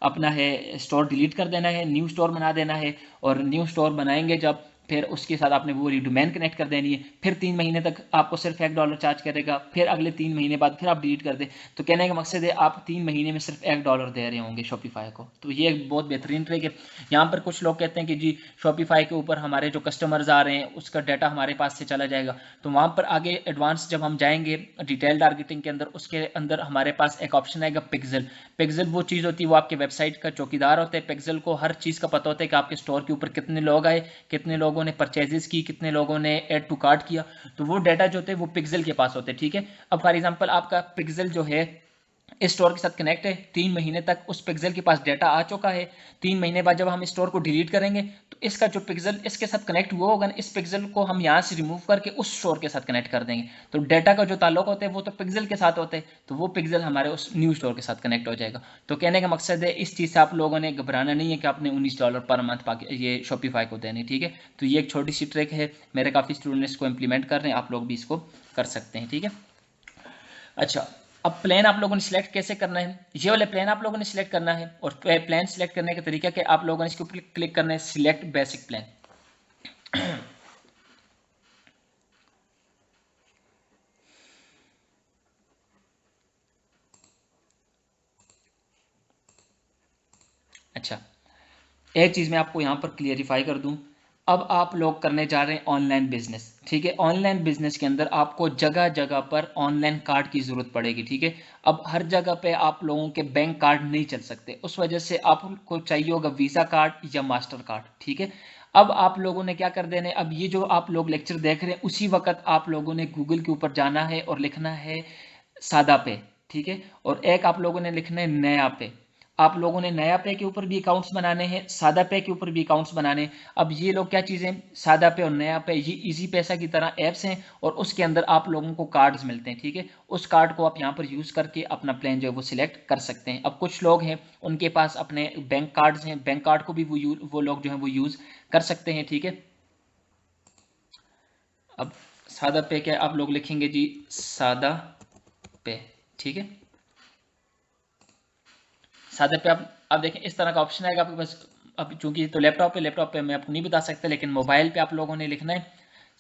अपना है स्टोर डिलीट कर देना है, न्यू स्टोर बना देना है, और न्यू स्टोर बनाएंगे जब, फिर उसके साथ आपने वो डोमेन कनेक्ट कर देनी है, फिर 3 महीने तक आपको सिर्फ $1 चार्ज करेगा, फिर अगले 3 महीने बाद फिर आप डिलीट कर दें। तो कहने का मकसद है आप 3 महीने में सिर्फ $1 दे रहे होंगे शॉपिफाई को। तो ये एक बहुत बेहतरीन ट्रिक है। यहाँ पर कुछ लोग कहते हैं कि जी शॉपिफाई के ऊपर हमारे जो कस्टमर्स आ रहे हैं उसका डाटा हमारे पास से चला जाएगा, तो वहाँ पर आगे एडवांस जब हम जाएंगे डिटेल टारगेटिंग के अंदर, उसके अंदर हमारे पास एक ऑप्शन आएगा पिक्सल। पिक्सल वो चीज़ होती है, वो आपके वेबसाइट का चौकीदार होता है। पिक्सल को हर चीज़ का पता होता है कि आपके स्टोर के ऊपर कितने लोग आए, कितने लोगों ने परचेजेस की, कितने लोगों ने ऐड टू कार्ट किया, तो वो डाटा जो होते हैं वो पिक्सल के पास होते हैं, ठीक है। अब फॉर एग्जांपल आपका पिक्सल जो है इस स्टोर के साथ कनेक्ट है, 3 महीने तक उस पिक्सल के पास डाटा आ चुका है। 3 महीने बाद जब हम इस स्टोर को डिलीट करेंगे तो इसका जो पिक्सल इसके साथ कनेक्ट हुआ होगा ना, इस पिक्सल को हम यहाँ से रिमूव करके उस स्टोर के साथ कनेक्ट कर देंगे। तो डाटा का जो ताल्लुक होता है वो तो पिक्सल के साथ होता है, तो वो पिक्सल हमारे उस न्यू स्टोर के साथ कनेक्ट हो जाएगा। तो कहने का मकसद है इस चीज़ से आप लोगों ने घबराना नहीं है कि आपने $19 पर मंथ ये शॉपिफाई को देने, ठीक है। तो ये एक छोटी सी ट्रिक है, मेरे काफ़ी स्टूडेंट इसको इम्प्लीमेंट कर रहे हैं, आप लोग भी इसको कर सकते हैं, ठीक है। अच्छा, अब प्लान आप लोगों ने सिलेक्ट कैसे करना है, ये वाले प्लान आप लोगों ने सिलेक्ट करना है, और प्लान सिलेक्ट करने का तरीका क्या, आप लोगों ने इसके ऊपर क्लिक करना है, सिलेक्ट बेसिक प्लान। अच्छा, एक चीज़ मैं आपको यहाँ पर क्लियरिफाई कर दूँ, अब आप लोग करने जा रहे हैं ऑनलाइन बिजनेस, ठीक है, ऑनलाइन बिजनेस के अंदर आपको जगह जगह पर ऑनलाइन कार्ड की ज़रूरत पड़ेगी। ठीक है, अब हर जगह पे आप लोगों के बैंक कार्ड नहीं चल सकते, उस वजह से आपको चाहिए होगा वीज़ा कार्ड या मास्टर कार्ड। ठीक है, अब आप लोगों ने क्या कर देना है, अब ये जो आप लोग लेक्चर देख रहे हैं उसी वक्त आप लोगों ने गूगल के ऊपर जाना है और लिखना है सादा पे। ठीक है, और एक आप लोगों ने लिखना है नया पे। आप लोगों ने नया पे के ऊपर भी अकाउंट्स बनाने हैं, सादा पे के ऊपर भी अकाउंट्स बनाने हैं। अब ये लोग क्या चीज़ें, सादा पे और नया पे, ये इजी पैसा की तरह ऐप्स हैं और उसके अंदर आप लोगों को कार्ड्स मिलते हैं। ठीक है, उस कार्ड को आप यहाँ पर यूज़ करके अपना प्लान जो है वो सिलेक्ट कर सकते हैं। अब कुछ लोग हैं उनके पास अपने बैंक कार्ड्स हैं, बैंक कार्ड को भी वो लोग जो है वो यूज़ कर सकते हैं। ठीक है, अब सादा पे क्या आप लोग लिखेंगे जी, सादा पे। ठीक है, सादे पे आप देखें इस तरह का ऑप्शन आएगा आपके पास। अब चूंकि तो लैपटॉप पे मैं आपको नहीं बता सकता, लेकिन मोबाइल पे आप लोगों ने लिखना है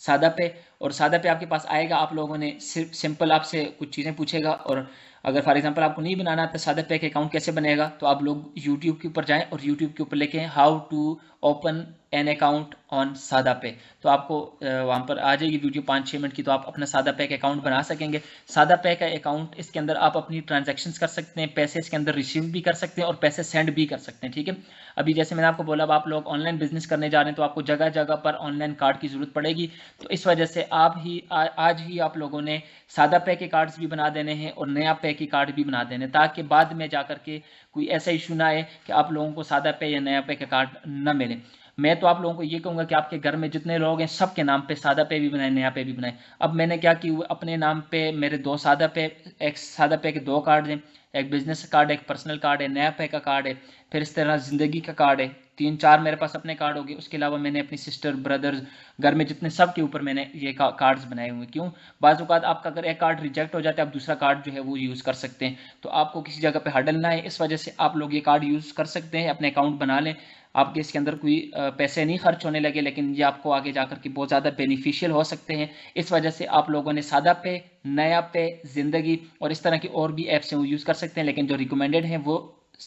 सादा पे, और सादा पे आपके पास आएगा। आप लोगों ने सिर्फ सिंपल आपसे कुछ चीज़ें पूछेगा, और अगर फॉर एग्जांपल आपको नहीं बनाना तो सादा पे का अकाउंट कैसे बनेगा, तो आप लोग यूट्यूब के ऊपर जाएं और यूट्यूब के ऊपर लिखें how to open an account on SadaPay, तो आपको वहाँ पर आ जाएगी वीडियो 5-6 मिनट की, तो आप अपना सादा पे का अकाउंट बना सकेंगे। सादा पे का अकाउंट, इसके अंदर आप अपनी ट्रांजैक्शंस कर सकते हैं, पैसे इसके अंदर रिसीव भी कर सकते हैं और पैसे सेंड भी कर सकते हैं। ठीक है, अभी जैसे मैंने आपको बोला, अब आप लोग ऑनलाइन बिजनेस करने जा रहे हैं तो आपको जगह जगह पर ऑनलाइन कार्ड की जरूरत पड़ेगी, तो इस वजह से आज ही आप लोगों ने सादा पे के कार्ड्स भी बना देने हैं और नया पे के कार्ड भी बना देने हैं, ताकि बाद में जाकर के कोई ऐसा इशू ना आए कि आप लोगों को सादा पे या नया पे का कार्ड न मिले। मैं तो आप लोगों को ये कहूंगा कि आपके घर में जितने लोग हैं सबके नाम पे सादा पे भी बनाए, नया पे भी बनाए। अब मैंने क्या कि अपने नाम पे मेरे दो सादा पे, एक सादा पे के दो कार्ड हैं, एक बिजनेस कार्ड, एक पर्सनल कार्ड है, नया पे का कार्ड है, फिर इस तरह जिंदगी का कार्ड है, 3-4 मेरे पास अपने कार्ड हो गए। उसके अलावा मैंने अपनी सिस्टर, ब्रदर्स, घर में जितने सब के ऊपर मैंने ये कार्ड्स बनाए हुए। क्यों, बाज़ औक़ात आपका अगर एक कार्ड रिजेक्ट हो जाता है, आप दूसरा कार्ड जो है वो यूज़ कर सकते हैं, तो आपको किसी जगह पे हडल ना है, इस वजह से आप लोग ये कार्ड यूज़ कर सकते हैं, अपने अकाउंट बना लें। आपके इसके अंदर कोई पैसे नहीं खर्च होने लगे, लेकिन ये आपको आगे जाकर के बहुत ज़्यादा बेनिफिशियल हो सकते हैं। इस वजह से आप लोगों ने सादा पे, नया पे, ज़िंदगी और इस तरह की और भी ऐप्स हैं वो यूज़ कर सकते हैं, लेकिन जो रिकमेंडेड हैं वो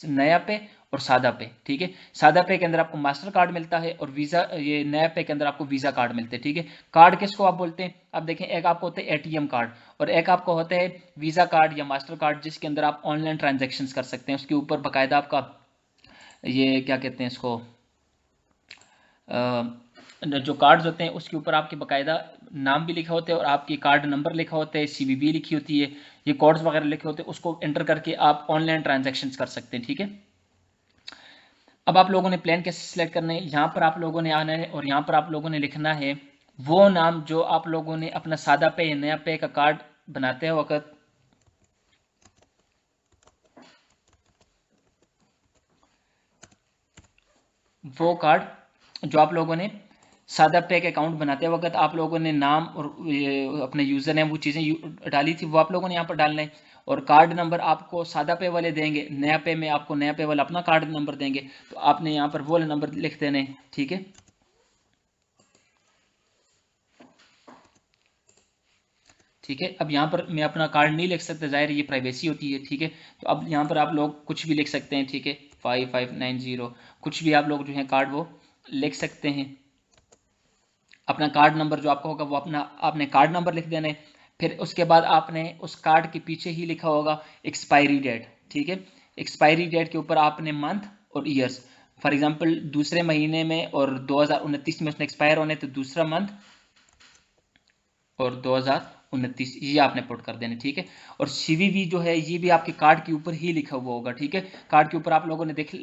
नया पे और सादा पे। ठीक है, सादा पे के अंदर आपको मास्टर कार्ड मिलता है और वीज़ा, ये नया पे के अंदर आपको वीज़ा कार्ड मिलते हैं। ठीक है, कार्ड किसको आप बोलते हैं, अब देखें, एक आपको होता है एटीएम कार्ड और एक आपको होता है वीज़ा कार्ड या मास्टर कार्ड, जिसके अंदर आप ऑनलाइन ट्रांजेक्शन्स कर सकते हैं। उसके ऊपर बाकायदा आपका ये क्या कहते हैं इसको, जो कार्ड्स होते हैं उसके ऊपर आपके बाकायदा नाम भी लिखा होता है और आपकी कार्ड नंबर लिखा होता है, सीवीवी लिखी होती है, ये कोड्स वगैरह लिखे होते हैं, उसको एंटर करके आप ऑनलाइन ट्रांजैक्शंस कर सकते हैं। ठीक है, अब आप लोगों ने प्लान कैसे सिलेक्ट करना है, यहाँ पर आप लोगों ने आना है और यहाँ पर आप लोगों ने लिखना है वो नाम जो आप लोगों ने अपना सादा पे या नया पे का कार्ड बनाते वक्त वो कार्ड जो आप लोगों ने सादा पे का अकाउंट बनाते वक्त आप लोगों ने नाम और अपने यूज़र नेम वो चीज़ें डाली थी, वो आप लोगों ने यहाँ पर डालना है। और कार्ड नंबर आपको सादा पे वाले देंगे, नया पे में आपको नया पे वाला अपना कार्ड नंबर देंगे, तो आपने यहाँ पर वो नंबर लिख देने। ठीक है, ठीक है, अब यहाँ पर मैं अपना कार्ड नहीं लिख सकता, जाहिर ये प्राइवेसी होती है। ठीक है, तो अब यहाँ पर आप लोग कुछ भी लिख सकते हैं। ठीक है, 5590 कुछ भी आप लोग जो है कार्ड वो लिख सकते हैं। अपना कार्ड नंबर जो आपका होगा वो अपना आपने कार्ड नंबर लिख देना है। फिर उसके बाद आपने उस कार्ड के पीछे ही लिखा होगा एक्सपायरी डेट। ठीक है, एक्सपायरी डेट के ऊपर आपने मंथ और ईयर्स, फॉर एग्जांपल दूसरे महीने में और 2029 में उसने एक्सपायर होने, तो दूसरा मंथ और 2029 ये आपने पुट कर देने। ठीक है, और सीवीवी जो है ये भी आपके कार्ड के ऊपर ही लिखा हुआ होगा। ठीक है, कार्ड के ऊपर आप लोगों ने देख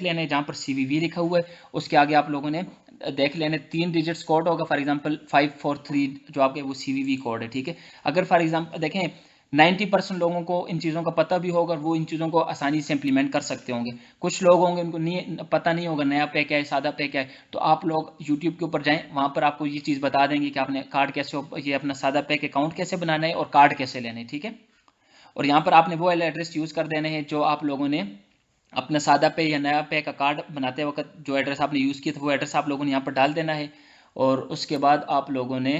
लेना है जहाँ पर सीवीवी लिखा हुआ है, उसके आगे आप लोगों ने देख लेने 3 डिजिट्स कोड होगा, फॉर एग्जांपल 543 जो आपके वो सीवीवी कोड है। ठीक है, अगर फॉर एग्जांपल देखें 90% लोगों को इन चीज़ों का पता भी होगा और वो इन चीज़ों को आसानी से इंप्लीमेंट कर सकते होंगे। कुछ लोग होंगे उनको नहीं पता नहीं होगा नया पे क्या है, सादा पे क्या है, तो आप लोग यूट्यूब के ऊपर जाएं, वहाँ पर आपको ये चीज़ बता देंगे कि आपने कार्ड कैसे, ये अपना सादा पे के अकाउंट कैसे बनाना है और कार्ड कैसे लेने हैं। ठीक है, और यहाँ पर आपने वो एड्रेस यूज़ कर देने हैं जो आप लोगों ने अपना सादा पे या नया पे का कार्ड बनाते वक्त जो एड्रेस आपने यूज़ किया था वो एड्रेस आप लोगों ने यहाँ पर डाल देना है। और उसके बाद आप लोगों ने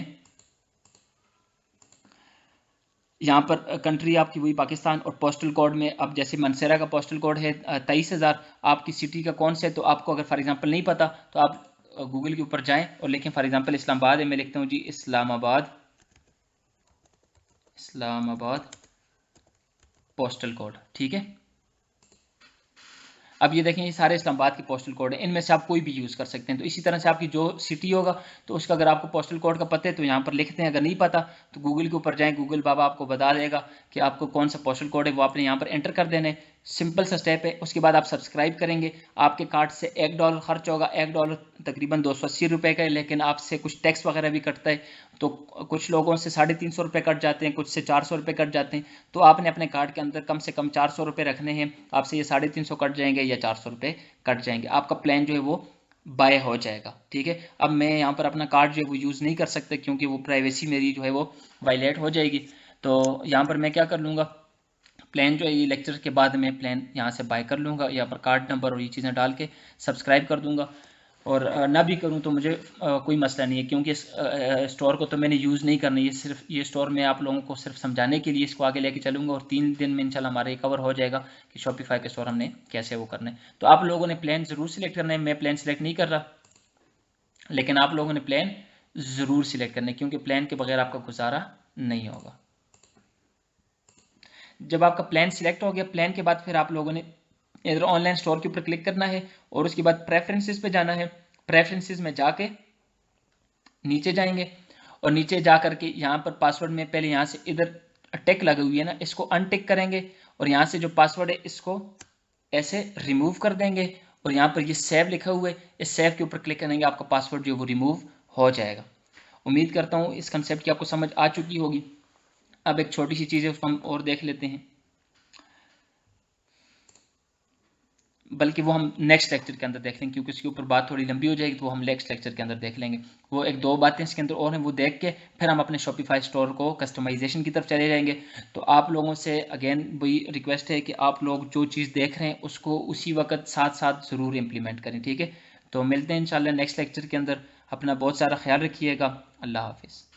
यहाँ पर कंट्री आपकी वही पाकिस्तान, और पोस्टल कोड में अब जैसे मनसेरा का पोस्टल कोड है 23,000, आपकी सिटी का कौन से, तो आपको अगर फॉर एग्जांपल नहीं पता तो आप गूगल के ऊपर जाएं और लिखें, फॉर एग्जांपल इस्लामाबाद है, मैं लिखता हूँ जी इस्लामाबाद पोस्टल कोड, ठीक है। अब ये देखें ये सारे इस्लामाबाद के पोस्टल कोड हैं, इनमें से आप कोई भी यूज़ कर सकते हैं। तो इसी तरह से आपकी जो सिटी होगा तो उसका अगर आपको पोस्टल कोड का पता है तो यहाँ पर लिखते हैं, अगर नहीं पता तो गूगल के ऊपर जाएं, गूगल बाबा आपको बता देगा कि आपको कौन सा पोस्टल कोड है, वो आपने यहाँ पर एंटर कर देने। सिंपल सा स्टेप है। उसके बाद आप सब्सक्राइब करेंगे, आपके कार्ड से $1 खर्च होगा, $1 तकरीबन 280 रुपये का है, लेकिन आपसे कुछ टैक्स वगैरह भी कटता है। तो कुछ लोगों से 350 रुपये कट जाते हैं, कुछ से 400 रुपये कट जाते हैं। तो आपने अपने कार्ड के अंदर कम से कम 400 रुपये रखने हैं, आपसे ये 350 कट जाएंगे या 400 रुपये कट जाएंगे, आपका प्लान जो है वो बाय हो जाएगा, ठीक है। अब मैं यहाँ पर अपना कार्ड जो है वो यूज़ नहीं कर सकता क्योंकि वो प्राइवेसी मेरी जो है वो वायलेट हो जाएगी। तो यहाँ पर मैं क्या कर लूँगा, प्लान जो है ये लेक्चर के बाद मैं प्लान यहाँ से बाय कर लूँगा, यहाँ पर कार्ड नंबर और ये चीज़ें डाल के सब्सक्राइब कर दूँगा। और ना भी करूँ तो मुझे कोई मसला नहीं है क्योंकि इस स्टोर को तो मैंने यूज़ नहीं करना, ये सिर्फ ये स्टोर मैं आप लोगों को सिर्फ समझाने के लिए इसको आगे लेके चलूँगा और 3 दिन में इंशाल्लाह हमारे कवर हो जाएगा कि शॉपिफाई के स्टोर हमने कैसे वो करना है। तो आप लोगों ने प्लान ज़रूर सिलेक्ट करना है, मैं प्लान सिलेक्ट नहीं कर रहा, लेकिन आप लोगों ने प्लान ज़रूर सिलेक्ट करना है क्योंकि प्लान के बगैर आपका गुजारा नहीं होगा। जब आपका प्लान सिलेक्ट हो गया, प्लान के बाद फिर आप लोगों ने इधर ऑनलाइन स्टोर के ऊपर क्लिक करना है और उसके बाद प्रेफरेंसेस पे जाना है। प्रेफरेंसेस में जाके नीचे जाएंगे और नीचे जा करके यहाँ पर पासवर्ड में पहले यहाँ से इधर टिक लगी हुई है ना, इसको अनटिक करेंगे और यहाँ से जो पासवर्ड है इसको ऐसे रिमूव कर देंगे और यहाँ पर ये सेव लिखा हुआ है, इस सेव के ऊपर क्लिक करेंगे, आपका पासवर्ड जो है वो रिमूव हो जाएगा। उम्मीद करता हूँ इस कंसेप्ट की आपको समझ आ चुकी होगी। अब एक छोटी सी चीज़ है उसको हम और देख लेते हैं, बल्कि वो हम नेक्स्ट लेक्चर के अंदर देख लेंगे क्योंकि उसके ऊपर बात थोड़ी लंबी हो जाएगी, तो वो हम नेक्स्ट लेक्चर के अंदर देख लेंगे। वो एक दो बातें इसके अंदर और हैं, वो देख के फिर हम अपने शॉपिफाई स्टोर को कस्टमाइजेशन की तरफ चले जाएंगे। तो आप लोगों से अगेन वही रिक्वेस्ट है कि आप लोग जो चीज़ देख रहे हैं उसको उसी वक्त साथ साथ ज़रूर इम्प्लीमेंट करें, ठीक है। तो मिलते हैं इंशाल्लाह नेक्स्ट लेक्चर के अंदर। अपना बहुत सारा ख्याल रखिएगा। अल्लाह हाफिज़।